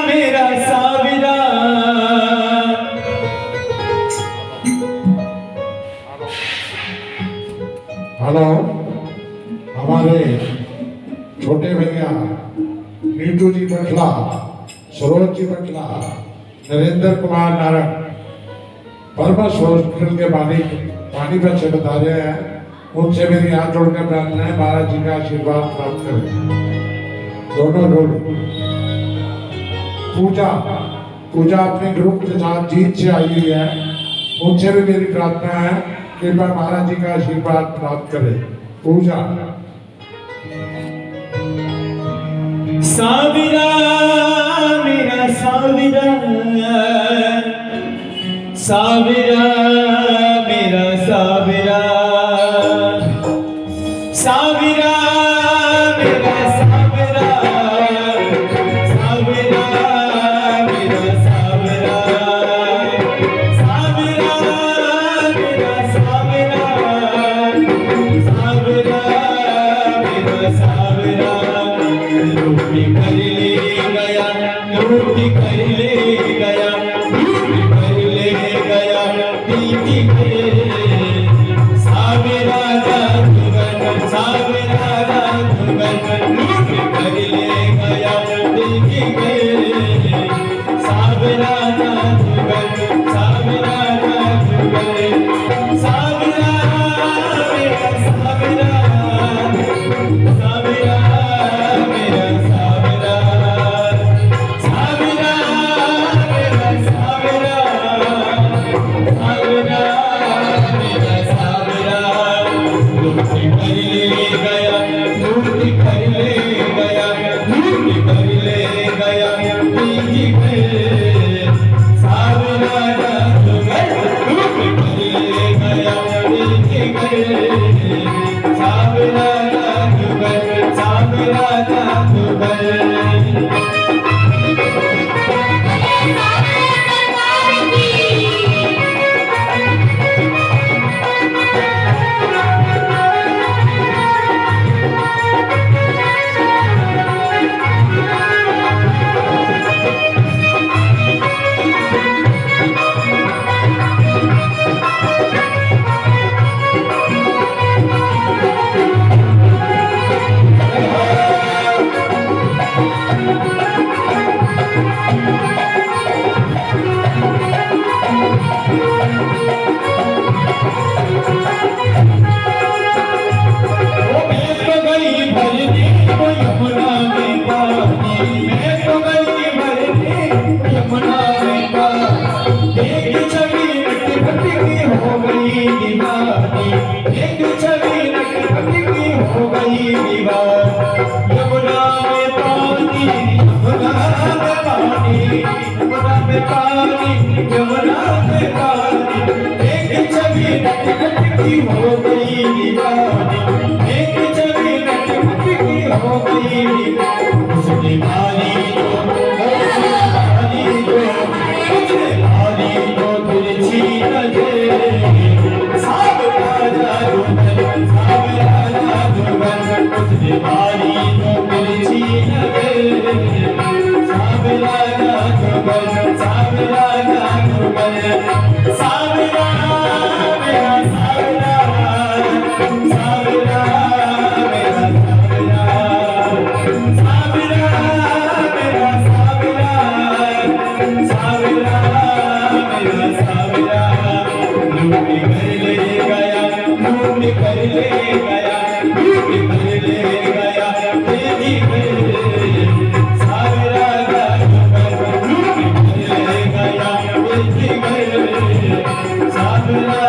मेरा साविरा, हेलो, हमारे छोटे भैया नीटू जी बटला, सरोज जी बटला, नरेंद्र कुमार नारंग परमस हॉस्पिटल के मालिक पानीपत से बता रहे हैं, उनसे मेरी हाथ जोड़कर प्रार्थना है, महाराज जी का आशीर्वाद प्राप्त करें। दोनों लोग पूजा अपने ग्रुप के साथ जीत से आई हुई है, उनसे भी मेरी प्रार्थना है कि मैं महाराज जी का आशीर्वाद प्राप्त करें। पूजा साविरा मेरा साविरा, साविरा मेरा साविरा, साविरा मेरा साविरा, साविरा मेरा साविरा, साविरा मेरा साविरा, साविरा मेरा साविरा। लूटी कर ले गया, लूटी कर ले गया, लूटी कर ले गया, पीती के साविरा जादूगर, साविरा जादूगर, लूटी कर ले गया, पीती के साविरा जादूगर, साविरा जादूगर, साविरा मेरा साविरा, साविरा मेरा साविरा, साविरा मेरा साविरा, साविरा मेरा साविरा। लूटी कर ले गया, लूटी कर ले गया, लूटी कर ले गया, पीती के साविरा जादूगर, लूटी कर ले गया, पीती के साविरा जादूगर, साविरा जादूगर। में पानी यमुना में पानी एक छवि नटखट की हो गई दीवानी एक छवि नटखट की हो गई उसने मारी उसने मारी तो तिरछी नजर सावरा जादूगर उसने मारी तो तिरछी नजर सावरा जादूगर सावरा मेरा सावरा सावरा मेरा सावरा मेरा सावरा सावरा मेरा सावरा लूट कर ले गया लूट कर ले गया लूट कर ले गया तेरी सावरा लूट कर ले गया तेरी सावरा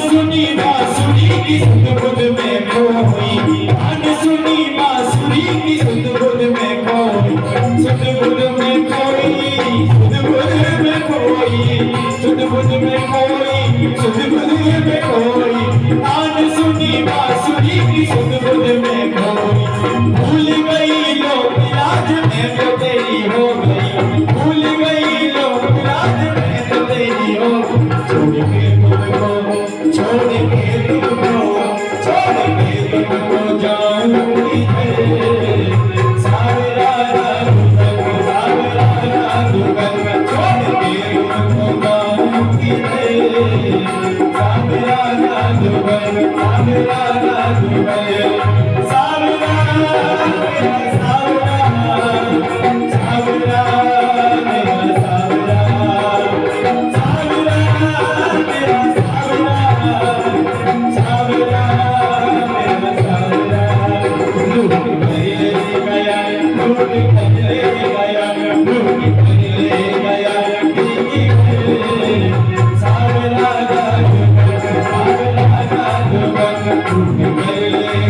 सुनी बांसुरी की सुध बुध में खोई सुनी बांसुरी की सुध बुध में खोई सुध बुध में खोई सुध बुध में खोई सुध बुध में खोई सुध बुध में खोई सुनी बांसुरी की सुध बुध में खोई भूल गई लोग लाज में तो तेरी हो गई भूल गई लोग लाज में तो तेरी हो छोड़ के तुमको छोड़ के तुमको जाऊंगी सावरा जादूगर छोड़ के तुमको जाऊंगी सावरा जादूगर सावरा जादूगर सावरा सावरा सावरा मेरा सावरा सावरा मेरा सावरा मेरा सावरा लूट कर ले गया लूट कर ले गया लूट कर ले गया सावरा जादूगर लूट कर ले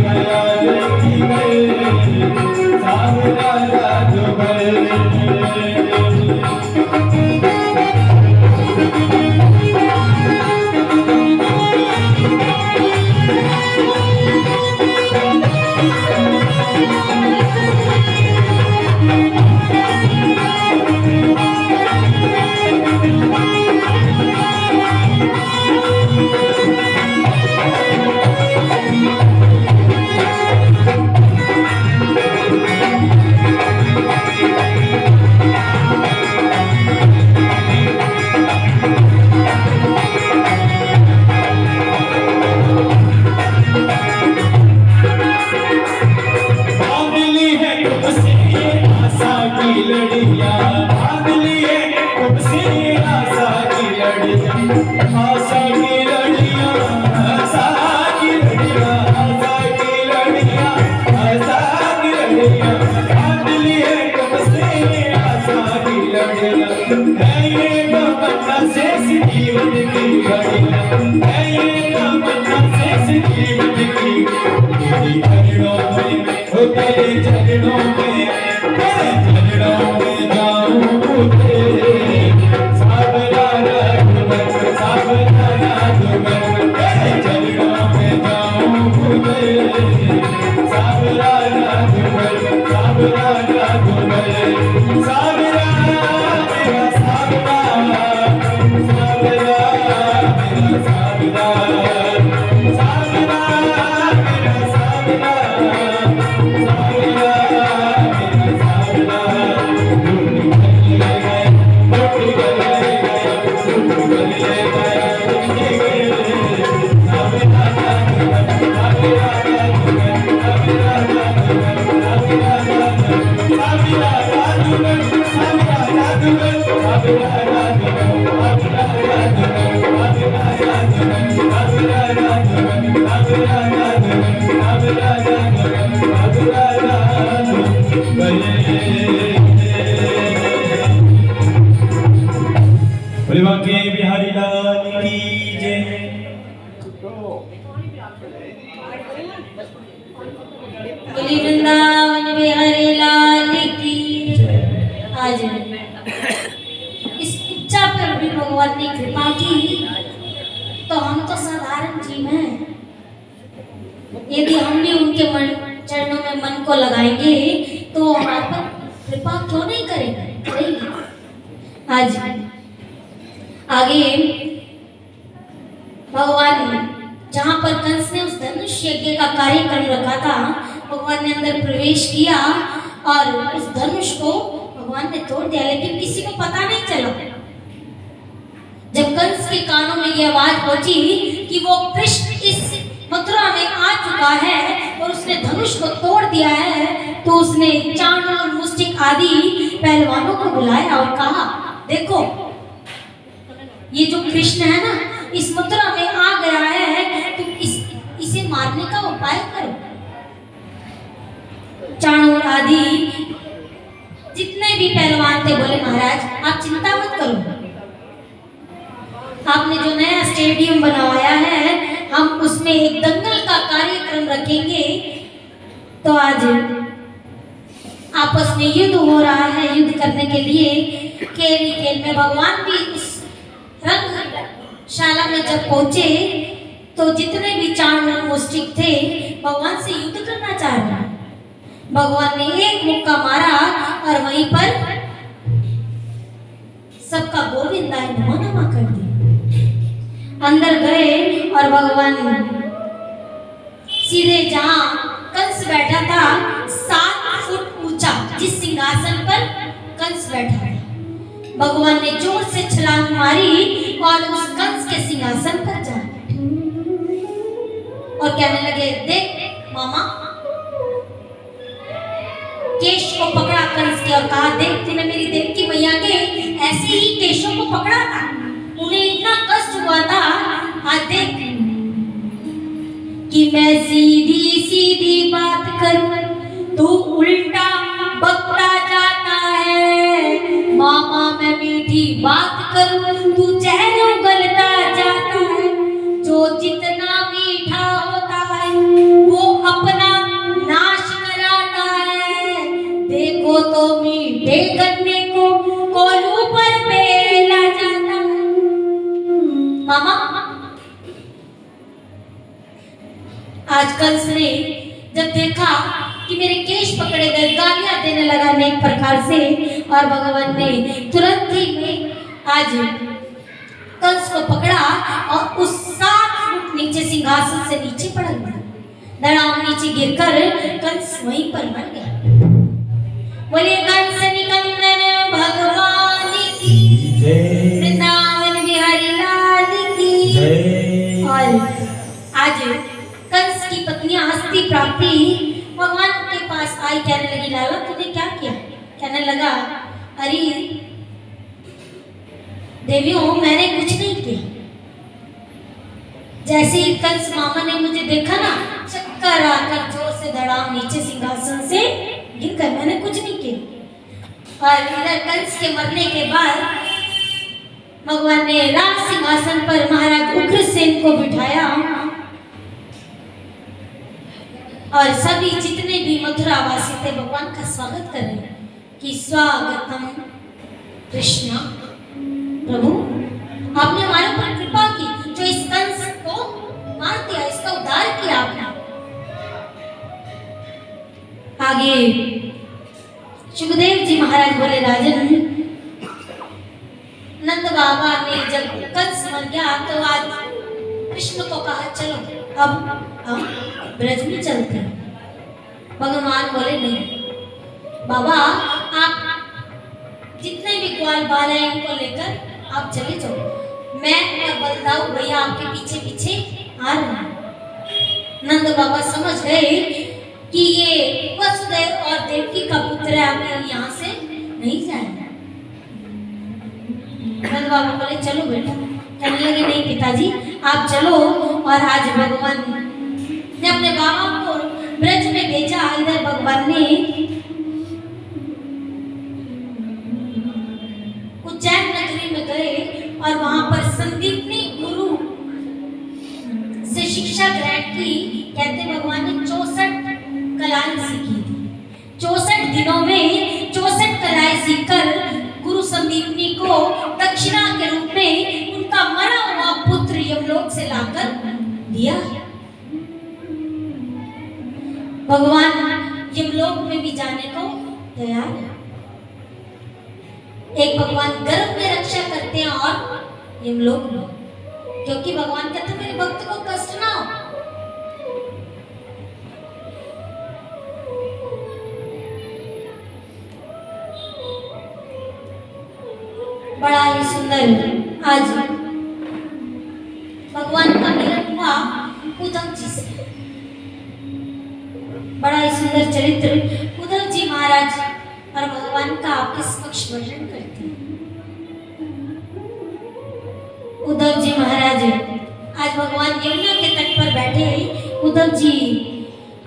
बोले बांके बिहारी लाल की जय। बोले वृंदावन बिहारी लाल की जय। आज इस इच्छा पर भी भगवान ने कृपा की। तो हम तो साधारण जीव हैं, यदि हम भी उनके चरणों में मन को लगाएंगे तो हमारे पर कृपा क्यों नहीं करेंगे। आज आगे भगवान ने जहाँ पर कंस ने उस धनुष यज्ञ का कार्यक्रम रखा था, भगवान ने अंदर प्रवेश किया और उस धनुष को भगवान ने तोड़ दिया, लेकिन किसी को पता नहीं चला। जब कंस के कानों में यह आवाज पहुंची कि वो कृष्ण इस मथुरा में आ चुका है और उसने धनुष को तोड़ दिया है, तो उसने चांड और मुष्टिक आदि पहलवानों को बुलाया और कहा, देखो ये जो कृष्ण है ना, इस मथुरा में आ गया है, तुम इसे मारने का उपाय करो। चांड और आदि जितने भी पहलवान थे बोले, महाराज आप चिंता मत करो, आपने जो नया स्टेडियम बनवाया है हम उसमें एक दंगल का कार्यक्रम रखेंगे। तो आज आपस में युद्ध हो रहा है, युद्ध करने के लिए खेल में भगवान भी उस रंगशाला में जब पहुंचे तो जितने भी चांड और मुष्टिक थे भगवान से युद्ध करना चाह रहे। भगवान ने एक मुक्का मारा और वहीं पर सबका गोविंदाय नमो नमः कर दिया। अंदर गए और भगवान सीधे जहां कंस बैठा था 7 फुट ऊंचा जिस सिंहासन पर कंस बैठा था, भगवान ने जोर से छलांग मारी और उस कंस के सिंहासन पर जा और कहने लगे, देख मामा, केश को पकड़ा कंस के और कहा, देख तूने मेरी देवकी मैया के ऐसे ही केशों को पकड़ा था, उन्हें इतना कष्ट हुआ था, आज देख कि मैं सीधी सीधी बात करूं तू उल्टा बकता जाता है, मामा मैं मीठी बात करूं तू चेहरा गलता जाता है, जो जितना मीठा होता है वो अपना नाश कराता है, देखो तो मीठे गन्ने को कोल्हू पर पेला जाता है। मामा आज कंस ने जब देखा कि मेरे केश पकड़े गए, गालियां देने लगा अनेक प्रकार से, और भगवान ने तुरंत ही आज कंस को पकड़ा और उस 7 फुट नीचे सिंहासन से नीचे पटक दिया। धड़ाम नीचे गिरकर कंस वहीं पर मर गया। बोले कंस निकंदन भगवान की जय, वृंदावन बिहारी लाल की जय। और आज कंस की पत्नी हस्ती प्राप्ति भगवान के पास आई, कहने लगी, लाला तूने क्या किया? कहने लगा, अरे देवियों मैंने कुछ नहीं किया। जैसे ही कंस मामा ने मुझे देखा ना, चक्कर आकर जोर से धड़ाम नीचे सिंहासन से गिर गए, मैंने कुछ नहीं किया। और इधर कंस के मरने के बाद भगवान ने राज सिंहासन पर महाराज उग्रसेन को बिठाया और सभी जितने भी मथुरा वासी थे भगवान का स्वागत कर रहे कि स्वागतम कृष्ण प्रभु, आपने हमारे ऊपर कृपा की, जो इस कंस को मार दिया, इसका उद्धार किया आपने। आगे सुखदेव जी महाराज बोले, राजन नंद बाबा ने जब कंस मर गया तो आज कृष्ण को कहा, चलो अब हम ब्रज में चलते हैं। भगवान बोले, नहीं बाबा, आप जितने भी ग्वाल बाल हैं इनको लेकर आप चले जाओ, मैं और बलदाऊ भैया आपके पीछे पीछे आ रहे हैं। नंद बाबा समझ गए कि ये वसुदेव और देवकी का पुत्र है, हमें यहाँ से नहीं जाएगा। नंद बाबा बोले, चलो बेटा। कहने लगे, नहीं पिताजी आप चलो, और आज भगवान भगवान ने उज्जैन नगरी में गए और वहां पर संदीपनी गुरु से शिक्षा ग्रहण की। कहते भगवान ने 64 कलाएं सीखी थी। 64 दिनों में 64 कलाएं सीखकर गुरु संदीपनी को दक्षिणा के रूप में उनका मरा हुआ पुत्र यमलोक से लाकर दिया। भगवान यमलोक में भी जाने को तैयार है। एक भगवान गर्भ में रक्षा करते हैं और यमलोक में, क्योंकि भगवान कहते हैं मेरे भक्त को कष्ट ना हो। बड़ा ही सुंदर आज भगवान का मिलन हुआ उद्धव जी से। बड़ा ही सुंदर चरित्र उद्धव जी महाराज और भगवान का आपके समक्ष वर्णन करते हैं। उद्धव जी महाराज आज भगवान यमुना के तट पर बैठे उद्धव जी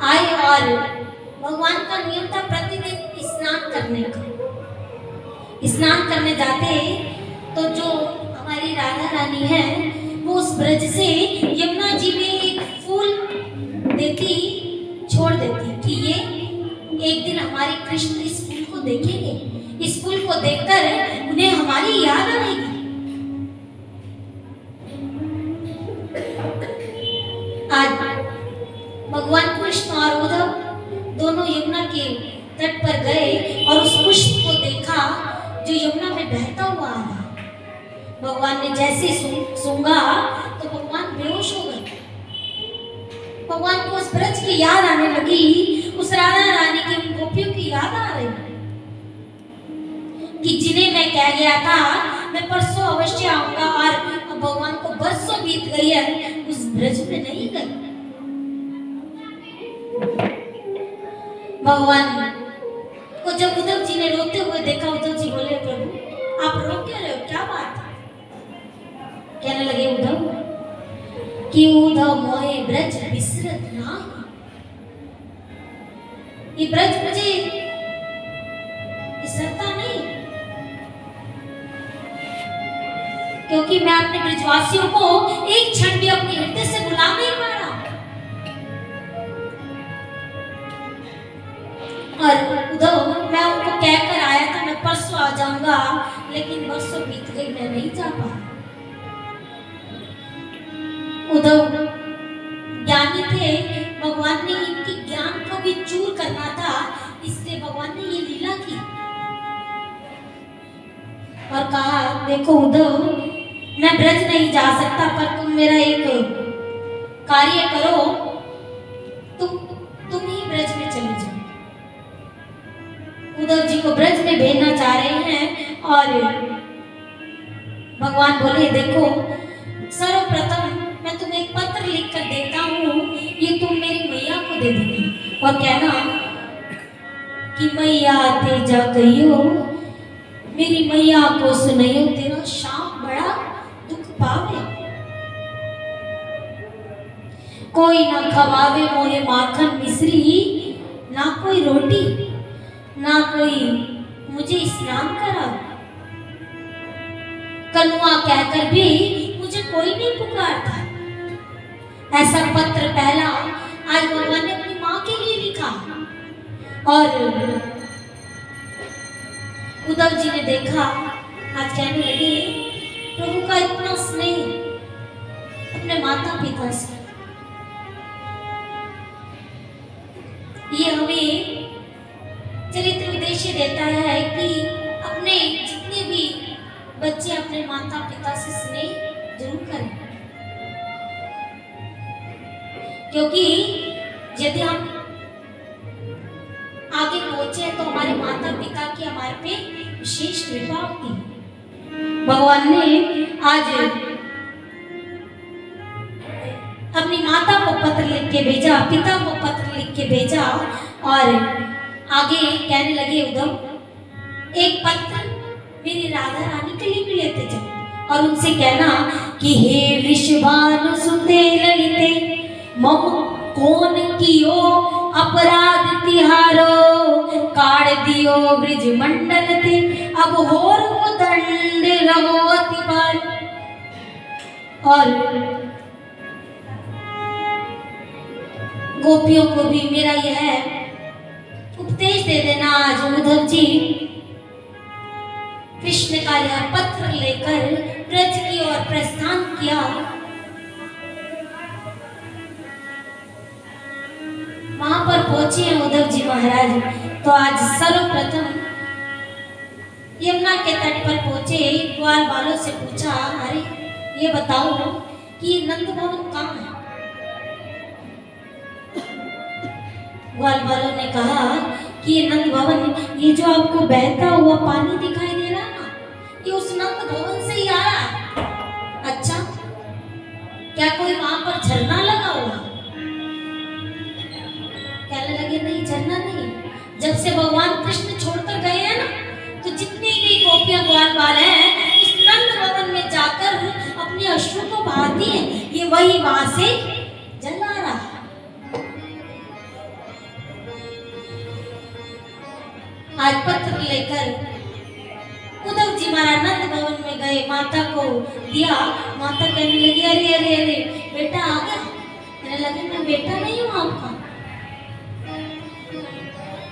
आए और भगवान का नियम था प्रतिदिन स्नान करने का। स्नान करने जाते तो जो हमारी राधा रानी है वो उस ब्रज से यमुना जी में एक फूल देती छोड़ देती कि ये एक दिन हमारे कृष्ण इस फूल को देखेंगे, इस फूल को देखकर उन्हें हमारी याद आएगी। आज भगवान कृष्ण और उद्धव दोनों यमुना के तट पर गए और उस पुष्प को देखा जो यमुना में बहता हुआ आ रहा। भगवान ने जैसे सूंघा तो भगवान बेहोश हो गए। भगवान को उस ब्रज की याद आने लगी, उस राधा रानी की उन गोपियों की याद आ रही कि जिन्हें मैं कह गया था मैं परसों अवश्य आऊंगा और भगवान को बरसों बीत गई है उस ब्रज में नहीं गई। भगवान को जब उद्धव जी ने रोते हुए देखा, उद्धव जी बोले प्रभु आप रो क्यों रहे हो, क्या बात है? कहने लगे उद्धव कि उद्धव मोहे ब्रज बिसरत ना, ये ब्रज मुझे बिसरता नहीं, क्योंकि मैं अपने ब्रजवासियों को एक क्षण भी अपने हृदय से भुला नहीं पा रहा। और उद्धव मैं उनको कहकर आया था मैं परसों आ जाऊंगा, लेकिन बरसों बीत गई, मैं नहीं जा पाया। उद्धव ज्ञानी थे, भगवान ने इनके ज्ञान को भी चूर करना था, इसलिए भगवान ने ये लीला की और कहा देखो उद्धव मैं ब्रज नहीं जा सकता, पर तुम मेरा एक कार्य करो, तुम ही ब्रज में चले जाओ। उद्धव जी को ब्रज में भेजना चाह रहे हैं और भगवान बोले देखो सर्वप्रथम मैं तुम्हें एक पत्र लिख कर देता हूँ, ये तुम मेरी मैया को दे देना और कहना कि मैया तेजा कहियो मेरी मैया को सुनियो तेरा शाम बड़ा दुख पावे, कोई ना खवावे मोहे माखन मिश्री, ना कोई रोटी ना कोई मुझे स्नान करा, कनुआ कहकर भी मुझे कोई नहीं पुकारता। ऐसा पत्र पहला आज भगवान ने अपनी माँ के लिए लिखा और उद्धव जी ने देखा, आज कहने लगे प्रभु का इतना स्नेह अपने माता पिता से, ये हमें चरित्र उद्देश्य देता है कि अपने जितने भी बच्चे अपने माता पिता से स्नेह जरूर करें, क्योंकि यदि हम आगे पहुंचे तो हमारे माता पिता की हमारे पे विशेष कृपा होती है। भगवान ने आज अपनी माता को पत्र लिख के भेजा, पिता को पत्र लिख के भेजा और आगे कहने लगे उद्धव एक पत्र मेरी राधा रानी के लिए भी लेते जाओ और उनसे कहना कि हे वृषभानु सुते ललिते मम कौन कियो अपराध तिहारो काढ़ दियो ब्रिज मंडल थे अब होर को दंड रहो अतिबार। और गोपियों को भी मेरा यह उपदेश दे देना आज उद्धव जी। कृष्ण का यह पत्र लेकर ब्रज की ओर प्रस्थान किया। वहां पर पहुंचे हैं उद्धव जी महाराज। तो आज सर्वप्रथम यमुना के तट पर पहुंचे, ग्वाल वालों से पूछा, अरे ये बताओ कि नंद भवन कहाँ है? ग्वाल वालों ने कहा कि ये नंद भवन, ये जो आपको बहता हुआ पानी दिखाई दे रहा है ना, ये उस नंद भवन से ही आ रहा है। अच्छा, क्या कोई वहां पर झरना लगा हुआ? कहने लगे नहीं, झरना नहीं। जब से भगवान कृष्ण छोड़कर गए हैं ना, तो जितनी भी गोपियां ग्वाल वाल हैं उस नंद भवन में जाकर अपने अश्रु को बहाती हैं। ये वही वहां से जल आ रहा है। आज पत्र लेकर उद्धव जी महाराज नंद भवन में गए, माता को दिया। माता कहने लगी, अरे अरे अरे बेटा आ गया। कहने लगे मैं बेटा नहीं हूँ आपका,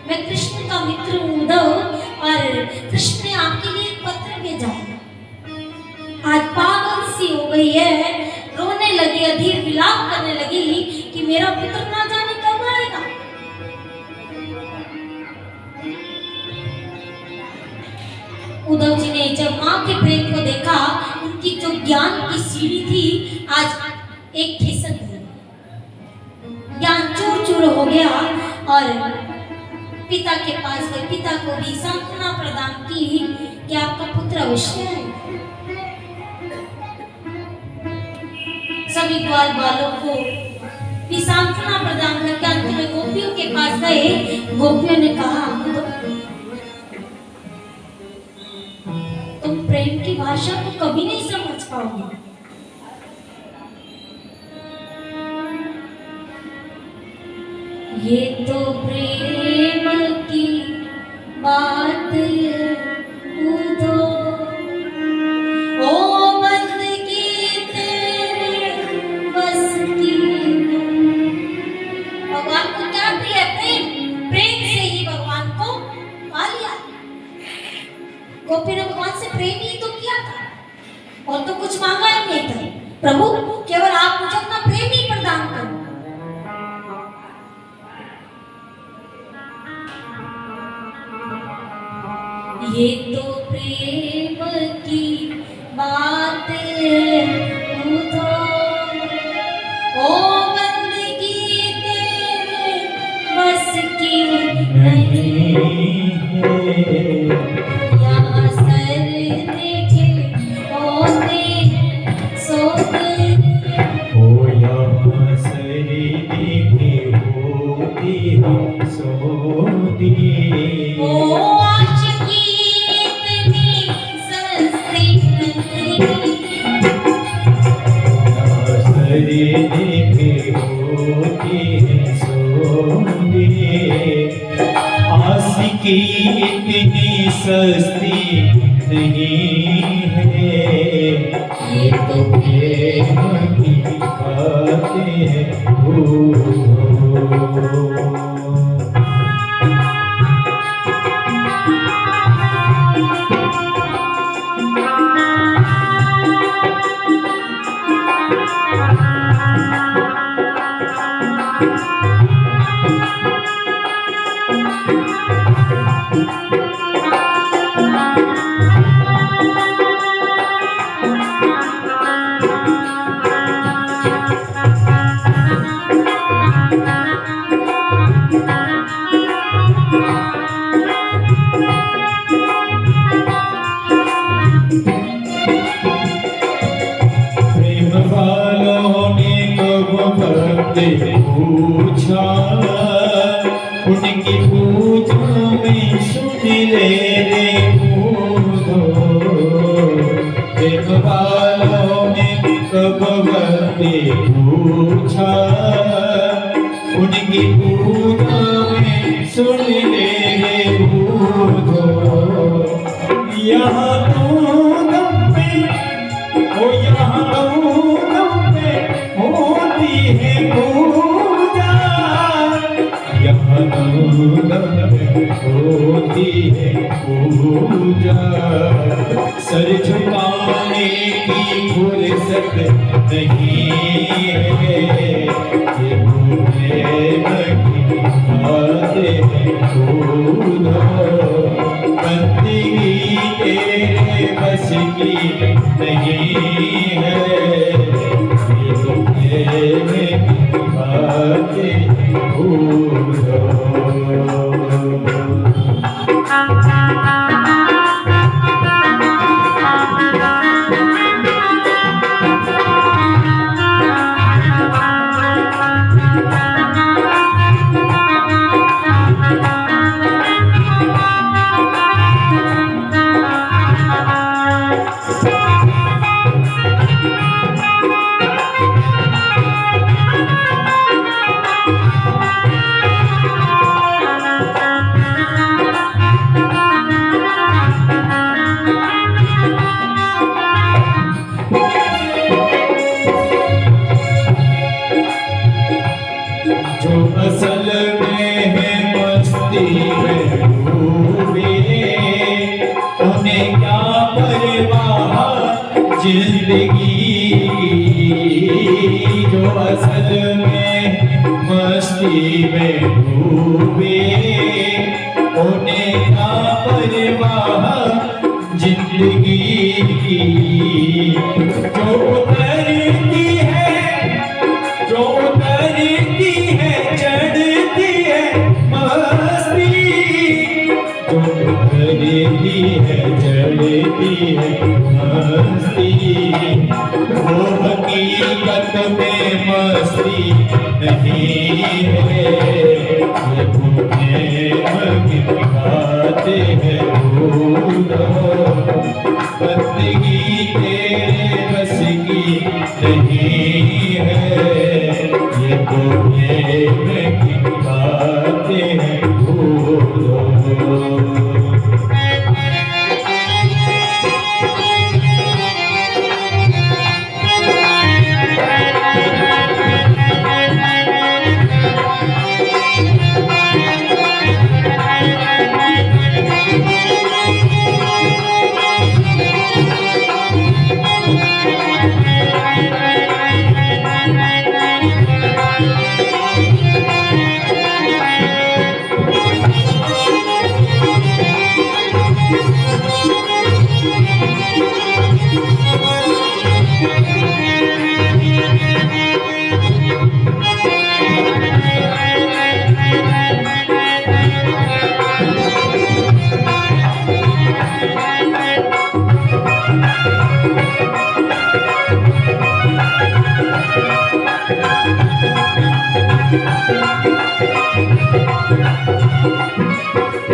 मैं कृष्ण का मित्र हूँ उद्धव, और कृष्ण ने आपके लिए एक पत्र भेजा है। आज पागल सी हो गई है, रोने लगी, अधीर विलाप करने लगी कि मेरा पुत्र ना जाने कब आएगा। उद्धव जी ने जब माँ के प्रेम को देखा, उनकी जो ज्ञान की सीढ़ी थी आज एक खिसक गई, ज्ञान चूर चूर हो गया। और पिता के पास गए, पिता को भी सांत्वना प्रदान की कि आपका पुत्र अवश्य है। सभी ग्वाल वालों को भी सांत्वना प्रदान करके अंत में गोपियों के पास गए। गोपियों ने कहा, तुम प्रेम की भाषा को कभी नहीं समझ पाओगे। ये तो प्रेम की बात उदो, ओ बंदगी तेरे बस की। भगवान को क्या प्रिय है? प्रेम। प्रेम से ही भगवान को पा लिया। गोपी ने भगवान से प्रेम ही तो किया था और तो कुछ मांगा ही नहीं था। प्रभु केवल आप मुझे अपना प्रेम ही प्रदान करो। ये तो प्रेम की बात उठो, ओ बंदगी तेरे बस की नहीं है। यहाँ सर देखे होते हैं सोते, ओ यहाँ सर देखे होते हैं सोते। ओ देखे होती है सोते। आशिकी इतनी सस्ती नहीं है, ये तो प्रेम की बातें हैं। पूछा उनकी पूजा में सुन ले रे प्रेम वालों ने कब पूछा उनकी पूजा पूजा, यहाँ होती है पूजा। सर झुकाने की फुर्सत नहीं है, ये प्रेम की बातें हैं खुदा। बंदगी तेरे बस की नहीं है, ये प्रेम की बातें खुदा। जो असल में है मस्ती में डूबे, उन्हें क्या परवाह जिंदगी की। जो असल में मस्ती में डूबे, उन्हें क्या परवाह जिंदगी की। जो उतरती है, जो उतरती है चढ़ती है मस्ती, जो उतरती है चढ़ती है मस्ती। वो हकीकत में मस्ती नहीं है, ये प्रेम की बातें हैं खुदा। बंदगी तेरे बस की नहीं है, ये प्रेम की बातें हैं खुदा।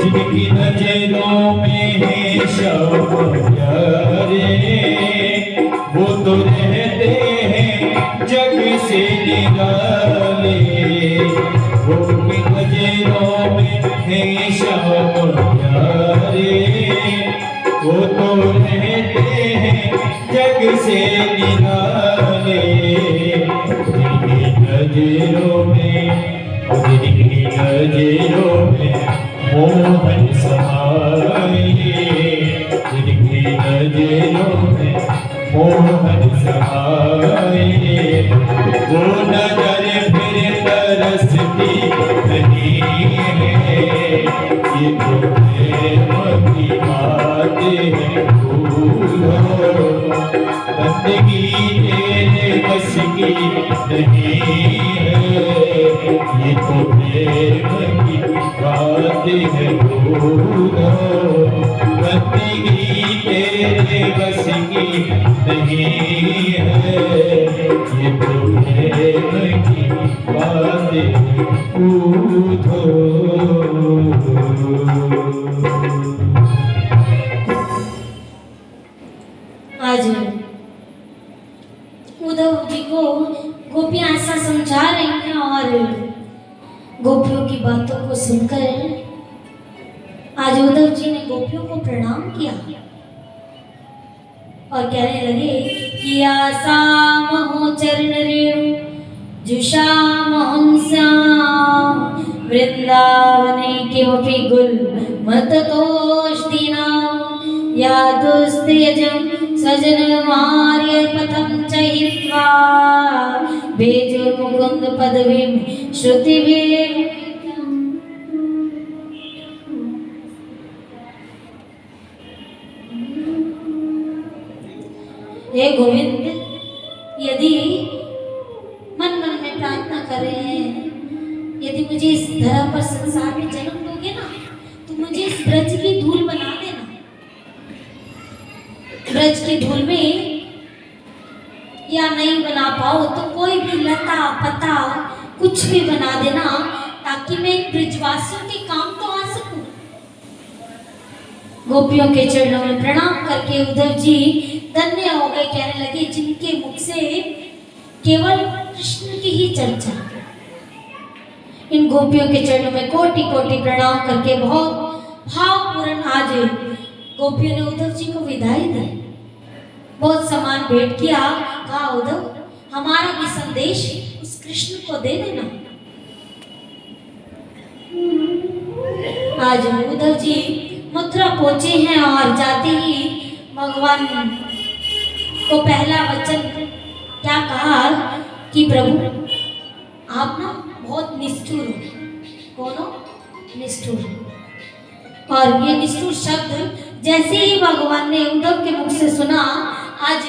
जिनकी नजरों में है शौक प्यारे, वो तो रहते हैं जग से निराले। वो की नजरों में है शौक प्यारे, वो तो रहते हैं जग से निराले। जिनकी नजरों में, जिनकी नजरों में मोहन समाए, जिनकी नजरों में मोहन समाए। वो नजर फिर तरसती नहीं है, ये तो प्रेम की बातें हैं खुदा। बंदगी तेरे बस की नहीं है, ये तो प्रेम की बातें हैं खुदा। बंदगी तेरे बस की नहीं है, ये तो प्रेम की बातें हैं खुदा। आज उद्धव जी को गोपियां ऐसा समझा रही हैं और गोपियों की बातों को सुनकर आज उद्धव जी ने गोपियों को प्रणाम किया और कहने लगे कि आसाम हो चरण रेणु जुषामहंसा वृंदावने किमपि गुल्मततोष्टिना यादुस्तेजं सजनमार्य पथं च हित्वा भेजुर्मुकुन्द पदवीं श्रुतिभिः। हे गोविंद, यदि मन मन में प्रार्थना कर रहे हैं, यदि मुझे इस धरा पर संसार में जन्म दोगे ना, तो मुझे इस ब्रज की धूल बना देना। ब्रज की धूल में या नहीं बना पाओ तो कोई भी लता पता कुछ भी बना देना, ताकि मैं ब्रजवासियों के काम तो आ सकूं। गोपियों के चरणों में प्रणाम करके उद्धव जी धन्य हो गए। कहने लगे, जिनके मुख से केवल कृष्ण की ही चर्चा। इन गोपियों के चरणों में कोटि कोटि प्रणाम करके बहुत भावपूर्ण आज गोपियों ने उद्धव जी को विदाई दी। बहुत सम्मान भेंट किया। कहा, उद्धव हमारा भी संदेश उस कृष्ण को दे देना। आज उद्धव जी मथुरा पहुंचे हैं और जाते ही भगवान को पहला वचन क्या कहा कि प्रभु आप ना बहुत निष्ठुर हो। कौन हो? निष्ठुर। और ये निष्ठुर शब्द जैसे ही भगवान ने उद्धव के मुख से सुना, आज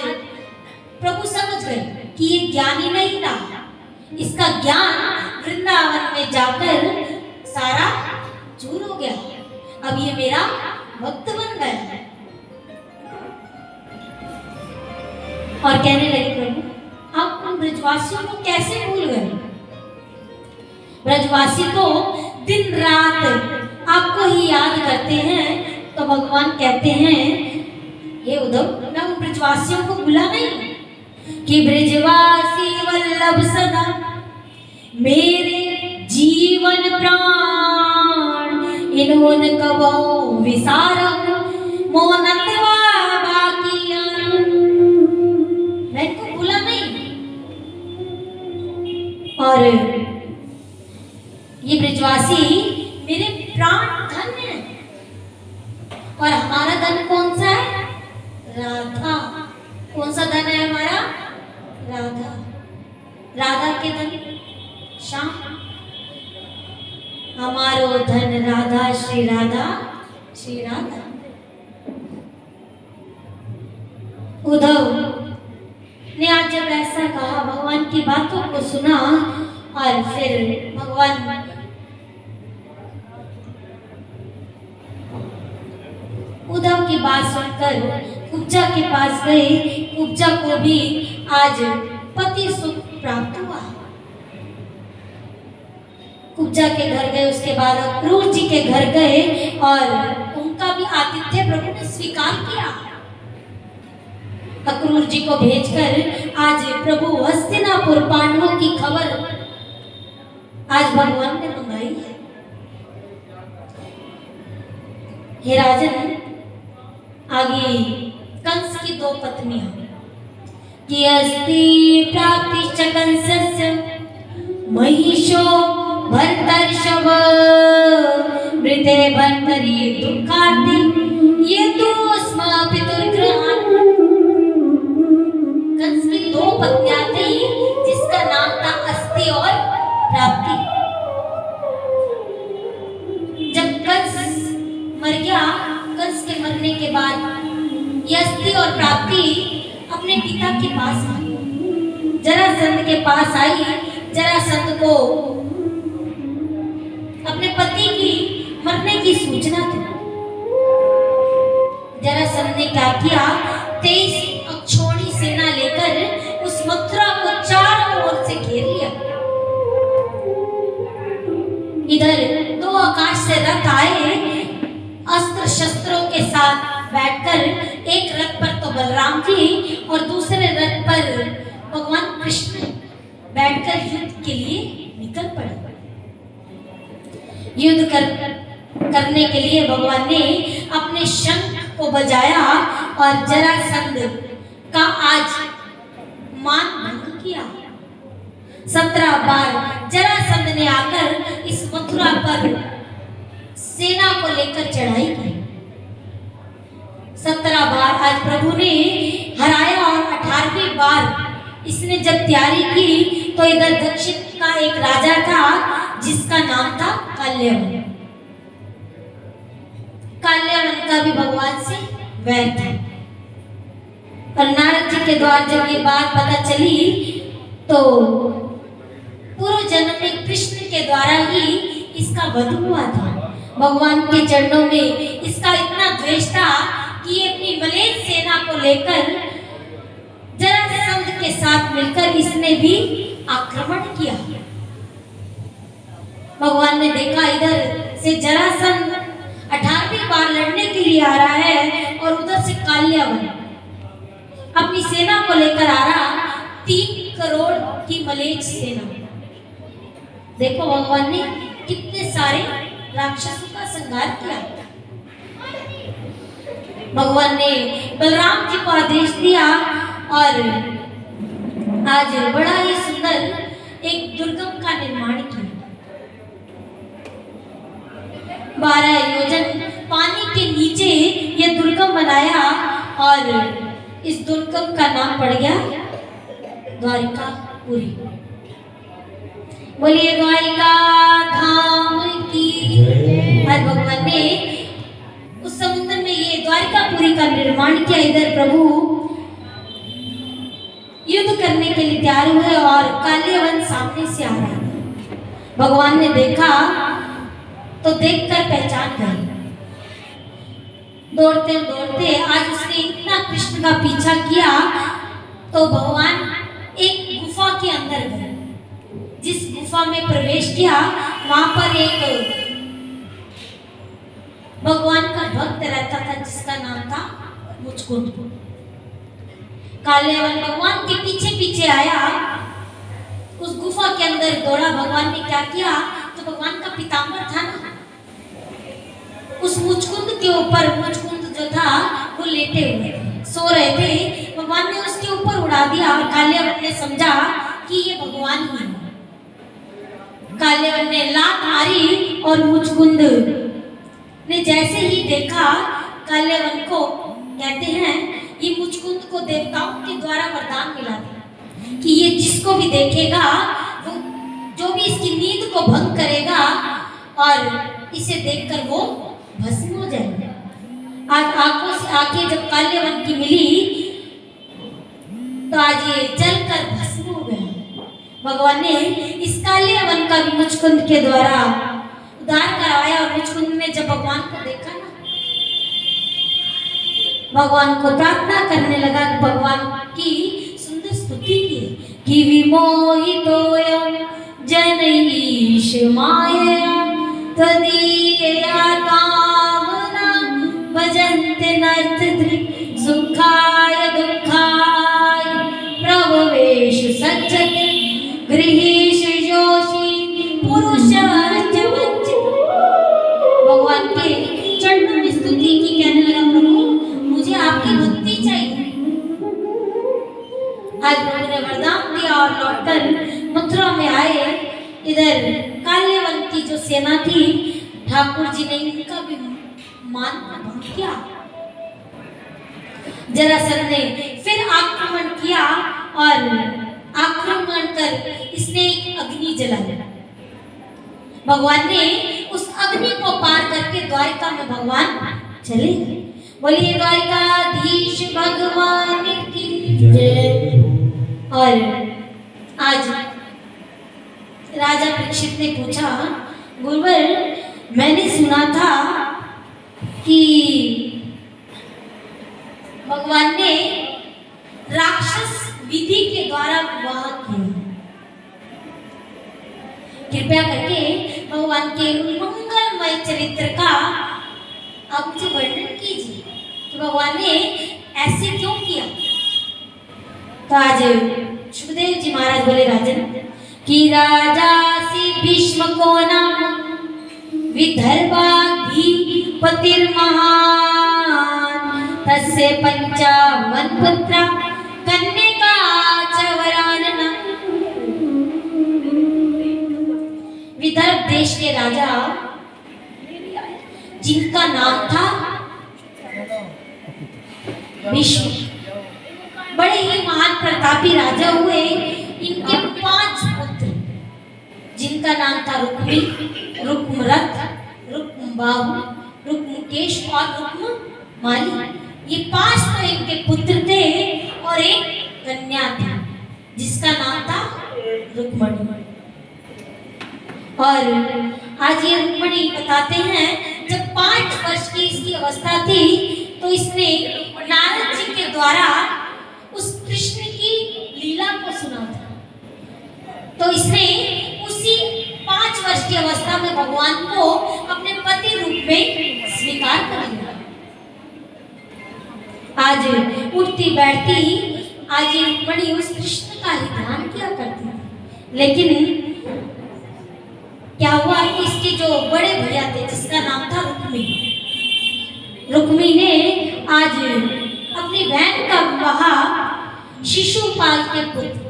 प्रभु समझ गए कि ये ज्ञानी नहीं रहा, इसका ज्ञान वृंदावन में जाकर सारा चूर हो गया। अब ये मेरा भक्त बन गया। और कहने लगे, प्रभु आप उन ब्रजवासियों को कैसे भूल गए? ब्रजवासी तो दिन रात आपको ही याद करते हैं। तो भगवान कहते हैं, हे उद्धव, मैं उन ब्रजवासियों को भूला नहीं कि ब्रजवासी वल्लभ सदा मेरे जीवन प्राण, इन्होंने कबो विसारक मोनतवा बाकिया। मैं इनको भूला नहीं। और ये ब्रजवासी मेरे प्राण धन है। और हमारा धन कौन सा है? राधा। कौन सा धन है हमारा? राधा। राधा के धन श्याम। हमारो धन राधा, श्री राधा, श्री राधा। उद्धव ने आज जब ऐसा कहा, भगवान की बातों को सुना और फिर भगवान उद्धव की बात सुनकर कुब्जा के पास गए। कुब्जा को भी आज पति सुख प्राप्त हुआ। कुब्जा के घर गए, उसके बाद अक्रूर जी के घर गए और उनका भी आतिथ्य प्रभु ने स्वीकार किया। अक्रूर जी को भेजकर आज प्रभु हस्तिनापुर पांडवों की खबर आज भगवान ने मंगाई है। हे राजन, आगे कंस की दो पत्नियां कि अस्ति प्राप्ति च कंसस्य महिषो भर्तर्षभ वृते भर्तरी दुःखार्ति ये तो स्म पितुर्गृहान्। कंस की दो पत्नियां थी जिसका नाम था अस्ति और प्राप्ति। जब कंस मर गया, कंस के मरने के बाद अस्ति और प्राप्ति अपने पिता के पास आई, जरासंध के पास आई। जरासंध को अपने पति की मरने की सूचना थी। जरासंध ने क्या किया? 23 अक्षौणी सेना लेकर उस मथुरा को चारों ओर से घेर लिया। इधर दो आकाश से रथ आए, अस्त्र शस्त्रों के साथ बैठकर। एक रथ पर तो बलराम जी और दूसरे रथ पर भगवान कृष्ण बैठकर युद्ध के लिए निकल पड़े। युद्ध करने के लिए भगवान ने अपने शंख को बजाया और जरासंध का आज मान भंग किया। 17 बार जरासंध ने आकर इस मथुरा पर सेना को लेकर चढ़ाई की। 17 बार आज प्रभु ने हराया और 18वीं बार इसने जब तैयारी की तो इधर दक्षिण का एक राजा था जिसका नाम था काल्यवन। काल्यवन का भी भगवान से वैर था। और नारद जी के द्वारा जब ये बात पता चली तो पूर्व जन्म में कृष्ण के द्वारा ही इसका वध हुआ था। भगवान के चरणों में इसका इतना द्वेष था कि ये अपनी मलेच्छ सेना को लेकर जरासंध के साथ मिलकर इसने भी आक्रमण किया। भगवान ने देखा इधर से जरासंध 18वीं बार लड़ने के लिए आ रहा है और उधर से काल्यवन अपनी सेना को लेकर आ रहा, 3 करोड़ की मलेच्छ सेना। देखो भगवान ने कितने सारे राक्षसों का संहार किया। भगवान ने बलराम जी को आदेश दिया और आज बड़ा ही सुंदर एक दुर्गम का निर्माण किया। 12 योजन पानी के नीचे ये दुर्गम बनाया और इस दुर्गम का नाम पड़ गया द्वारिकापुरी। बोलिए द्वारिका धाम की। आज भगवान ने उस समुद्र में ये द्वारिकापुरी का निर्माण किया। इधर प्रभु युद्ध करने के लिए तैयार हुए और काल्यवन सामने से आ रहा है। भगवान ने देखा तो देखकर पहचान गए। दौड़ते दौड़ते आज उसने इतना कृष्ण का पीछा किया तो भगवान एक गुफा के अंदर गए। जिस गुफा में प्रवेश किया वहां पर एक भगवान का भक्त रहता था जिसका नाम था मुचकुंद। काल्यवन भगवान के पीछे पीछे आया, उस गुफा के अंदर दौड़ा। भगवान ने क्या किया, तो भगवान का पीताम्बर था ना, उस मुचकुंद के ऊपर, मुचकुंद जो था वो लेटे हुए सो रहे थे, भगवान ने उसके ऊपर उड़ा दिया और काल्यवन ने समझा कि ये भगवान ही है। काल्यवन ने लात मारी और मुचकुंद ने जैसे ही देखा, काल्यवन को कहते हैं ये मुचकुंद को देवताओं के द्वारा वरदान मिला था कि ये जिसको भी देखेगा वो जो भी इसकी नींद को भंग करेगा और इसे देखकर वो भस्म हो जाएगा। आज आंखों से आंखें जब काल्यवन की मिली तो आज ये जलकर भस्म हो गया। भगवान ने इस काल्यवन का भी मुचकुंद के द्वारा उद्धार करवाया और मुचकुंद ने जब भगवान को देखा ना, भगवान को प्रार्थना करने लगा, भगवान की सुंदर स्तुति की कि विमोहितोऽयं जनईश मायया तदीयया कामना भजन्ते नर्तदृक् सुखाय दुःखाय प्रभवेश सज्जते गृहीश जोषी पुरुषश्च वञ्चितः। भगवान के चरणों में स्तुति की, कहने लगा प्रभु मुझे आपकी भक्ति चाहिए। आज प्रभु ने वरदान दिया और लौटकर मथुरा में आए। इधर काल्यवन की जो सेना थी, ठाकुर जी ने इनका भी मान भंग किया। जरासंध ने फिर आक्रमण किया और आक्रमण कर इसने एक अग्नि जलाई। भगवान ने उस अग्नि को पार करके द्वारिका में भगवान चले गए। बोलिए द्वारिकाधीश भगवान की जय। और आज राजा परीक्षित ने पूछा, गुरुवर मैंने सुना था कि भगवान ने राक्षस विधि के द्वारा विवाह किया, कृपया करके भगवान के मंगलमय चरित्र का आप मुझे वर्णन कीजिए कि भगवान ने ऐसे क्यों किया। तो आज सुखदेव जी महाराज बोले, राजन कि राजा सी भीष्म को नाम विदर्भाधिपतिर्महान तस्य 55 पुत्रा कन्यका च वरानना। विदर्भ देश के राजा जिनका नाम था विष्णु, बड़े ही महान प्रतापी राजा हुए। इनके 5 पुत्र जिनका नाम था रुक्मी, रुक्मरथ, रुक्मबाहु, रुक्मकेश और रुक्ममाली। ये 5 तो इनके पुत्र थे और एक कन्या थी जिसका नाम था रुक्मणी। और आज ये रुक्मणी बताते हैं जब 5 वर्ष की इसकी अवस्था थी तो इसने नारद जी के द्वारा उस कृष्ण की लीला को सुना था। तो इसने उसी 5 वर्ष की अवस्था में भगवान को अपने पति रूप में स्वीकार कर लिया। आज उठती बैठती आज ये रुक्मणी उस कृष्ण का ही ध्यान किया करती थी। लेकिन क्या हुआ कि इसके जो बड़े भैया थे जिसका नाम था रुक्मी, रुक्मी ने आज अपनी बहन का विवाह शिशुपाल के पुत्र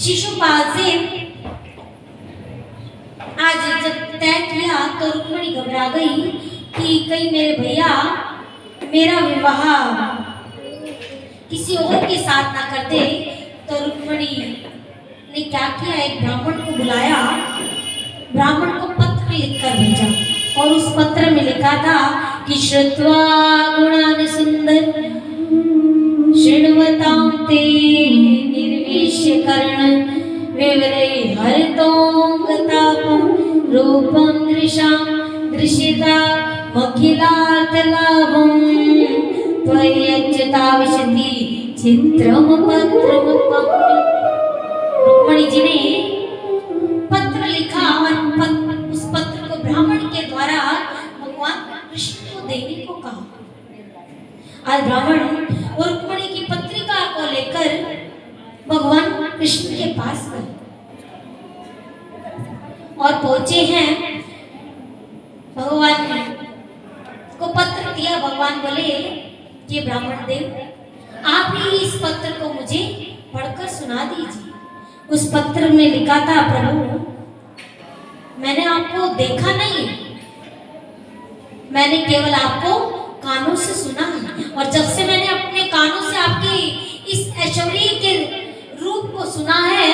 शिशुपाल से आज जब तय किया तो रुक्मणी घबरा गई कि कहीं मेरे भैया मेरा विवाह किसी और के साथ ना कर दे। तो रुक्मणी ने क्या किया, एक ब्राह्मण को बुलाया, ब्राह्मण को पत्र लिखकर भेजा और उस पत्र में लिखा था कि श्रुत्वा गुणान सुंदर शृण्वतां ते निर्विश्य कर्ण विवरे हरतोंगतापं रूपं दृशां दृशिता मखिलार्थ लाभं त्वयच्युता विशति चित्रम पत्रम। रुक्मणी जी ने पत्र लिखा और उस पत्र को ब्राह्मण के द्वारा भगवान कृष्ण को देने को कहा। आज ब्राह्मण और रुक्मणी की पत्रिका को लेकर भगवान कृष्ण के पास गए और पहुंचे हैं। भगवान को पत्र दिया। भगवान बोले कि ब्राह्मण देव आप ही इस पत्र को मुझे पढ़कर सुना दीजिए। उस पत्र में लिखा था, प्रभु मैंने आपको देखा नहीं, मैंने केवल आपको कानों से सुना है और जब से मैंने अपने कानों से आपके इस ऐश्वर्य के रूप को सुना है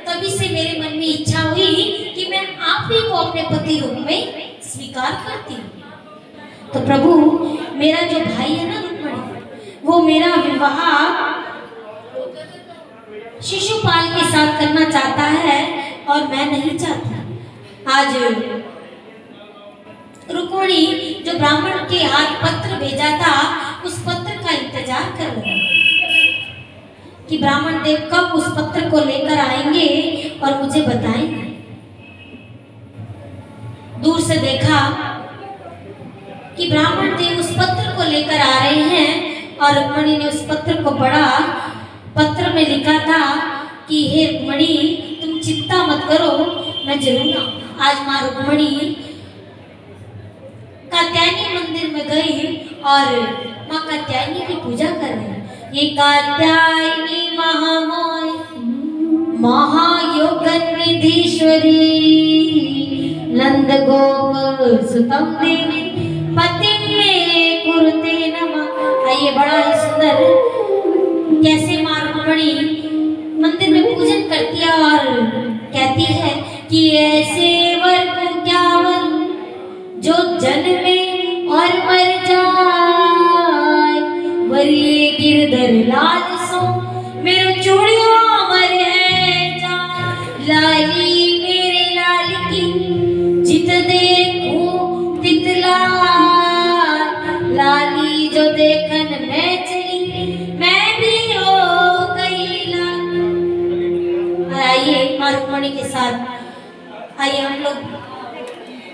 तभी से मेरे मन में इच्छा हुई कि मैं आप ही को अपने पति रूप में स्वीकार करती हूँ। तो प्रभु मेरा जो भाई है ना रुक्मणी, वो मेरा विवाह शिशुपाल के साथ करना चाहता है और मैं नहीं चाहती। आज रुक्मणी जो ब्राह्मण के हाथ पत्र भेजा था उस पत्र का इंतजार कर रही कि ब्राह्मण देव कब उस पत्र को लेकर आएंगे और मुझे बताएंगे। दूर से देखा कि ब्राह्मण देव उस पत्र को लेकर आ रहे हैं और रुक्मणी ने उस पत्र को पढ़ा। पत्र में लिखा था कि हे रुक्मणी तुम चिंता मत करो, मैं जरूर आऊंगा। आज माँ रुक्मणी कात्यायनी मंदिर में गई और माँ कात्यायनी की पूजा कर रही। ये कात्यायनी महामोय महायोग निधीश्वरी नंद गोप सुतम देवी पति में कुरुते नमः। ये बड़ा ही सुंदर कैसे माँ रुक्मणी मंदिर में पूजन करती है और कहती है कि ऐसे वर को क्या वर जो जन्मे और मर जाए, वर ये गिरधर लाल सो मेरो चूड़ियों मरे जा। लाली मेरे लाल की जित देखूं तितला, लाली जो देखन मैं चली मैं भी हो गई लाल। आइए माँ रुक्मणी के साथ आइए हम लोग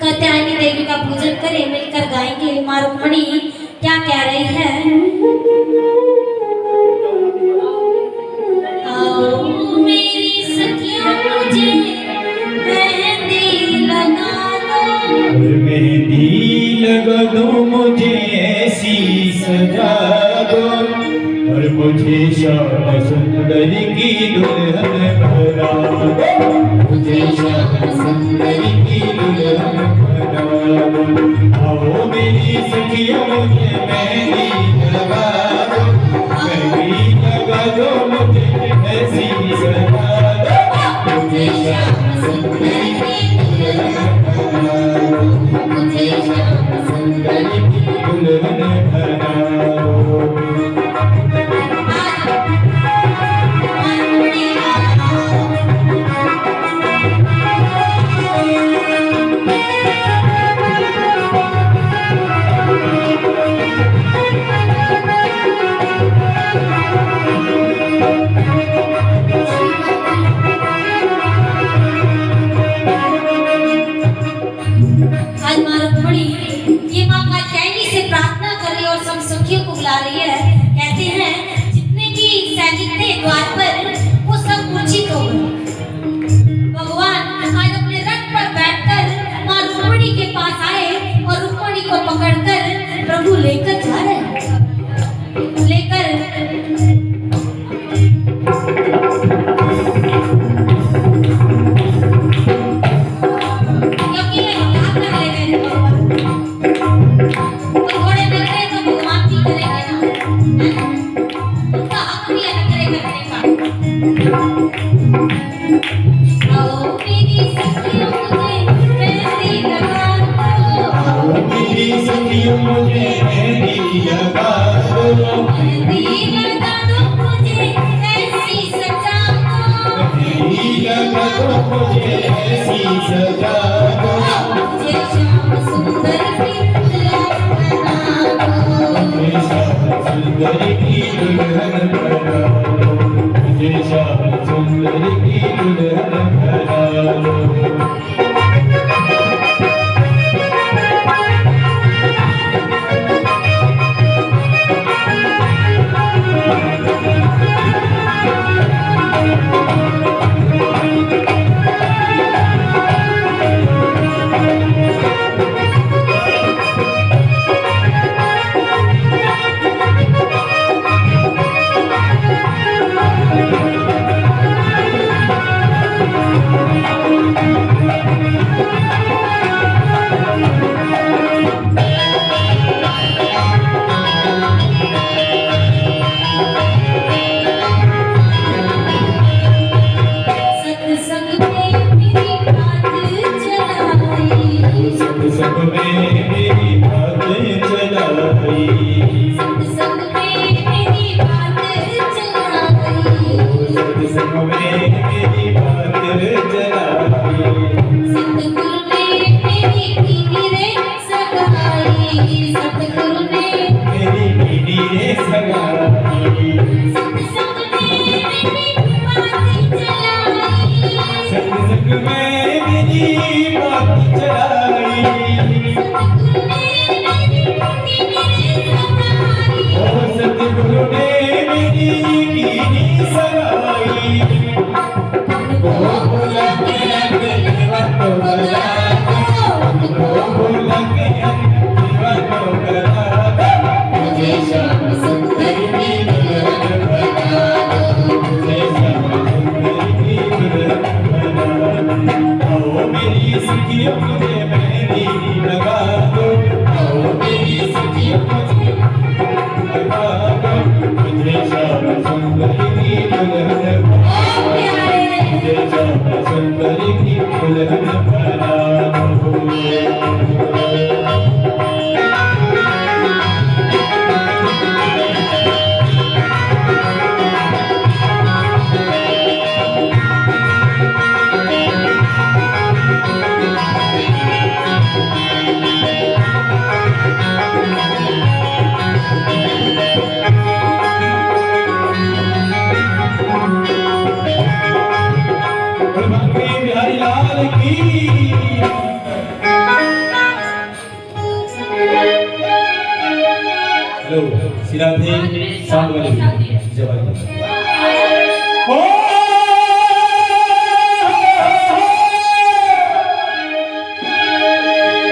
कात्यायनी देवी का पूजन करें, मिलकर गाएंगे। माँ रुक्मणी क्या कह रही है, आओ मेरी सखियों मुझे मेहंदी लगा दो, मेहंदी लगा दो मुझे ऐसी सजा दो और मुझे श्याम सुंदर की दुल्हन बना दो, मुझे सुंदर की मुझे श्याम सुंदर की दुल्हन बना दो। आज माँ रुक्मणी ये माँ कात्यायनी से प्रार्थना कर रही है और सब सखियों को बुला रही है। कहते हैं जितने भी सैनिक थे द्वार पर वो सब मूर्छित हो गए। भगवान आज अपने रथ पर बैठकर माँ रुक्मणी के पास आए और रुक्मणी को पकड़कर प्रभु लेकर जा रहे हैं। लेकर मुझे मेहंदी लगा दो, मेहंदी लगा दो मुझे ऐसी सजा दो, मेहंदी लगा दो मुझे ऐसी सजा दो, मुझे श्याम सुंदर की दुल्हन बना दो, मुझे श्याम सुंदर की दुल्हन बना दो, मुझे श्याम सुंदर की दुल्हन बना दो। सत्संग में मेरी बात चलाई, सत्संग में मेरी बात चलाई, सत्संग में मेरी बात चलाई, सतगुरु ने मेरी पीढ़ी रे सगाई, सतगुरु ने मेरी पीढ़ी रे सगाई, सत्संग में मेरी बात चलाई, सत्संग में मेरी बात चलाई, सतगुरु ने मेरी पीढ़ी सगाई, बोला के अंदर को गला दो, बोला के अंदर को गला दो, मुझे श्याम सुंदर की दुल्हन बना दो, मुझे श्याम सुंदर की दुल्हन बना दो। आओ मेरी सखियों मुझे मेहंदी लगा दो, आओ मेरी सखियों मुझे लगा दो, मुझे श्याम सुंदर की दुल्हन बना दो, मुझे श्याम सुंदर की दुल्हन बना दो। बिहारी लाल की लो सिराधे साउंड वाले जवाब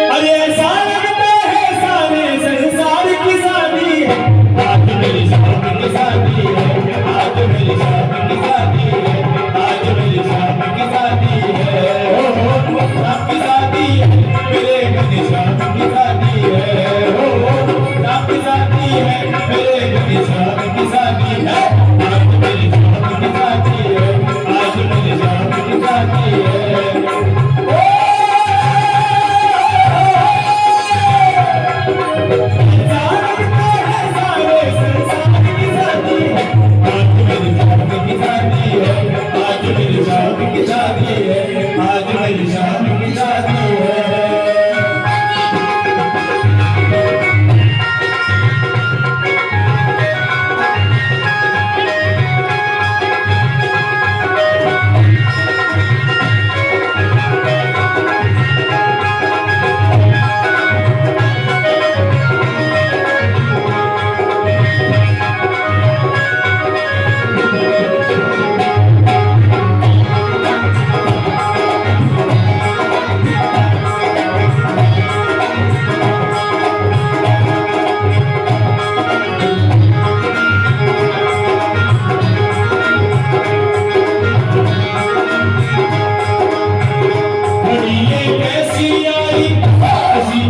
अरे ऐसा लगता है सारे संसार की शादी है, आज मेरी शाम की शादी है, आज मेरी शाम की शादी है, आज मेरी शाम की शादी है, हो शाम की शादी है, मेरे घनी शाम की शादी है, हो शाम की शादी है, मेरे घनी शाम की शादी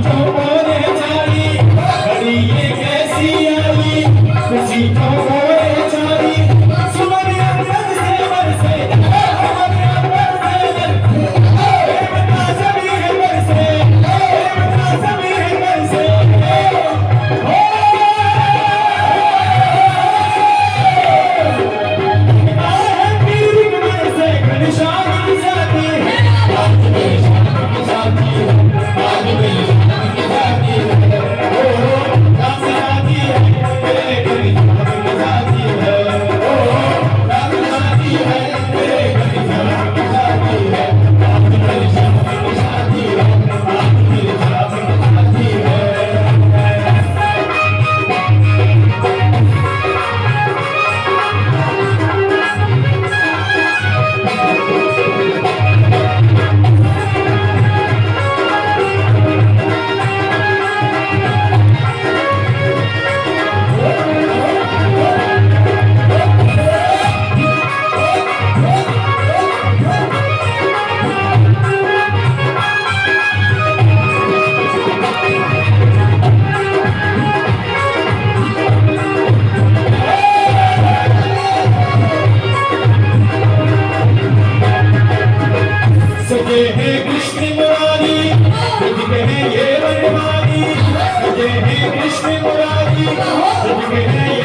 तो मोरे चाली घड़ी ये कैसी आई खुशी तो मोरे चाली सुमन अंबर से बरसे सुमन अंबर से बरसे बता सभी है बरसे बता सभी है बरसे सजे हैं कृष्ण मुरारी सजगे हैं ये वनमाली सजे हैं कृष्ण मुरारी सजगे हैं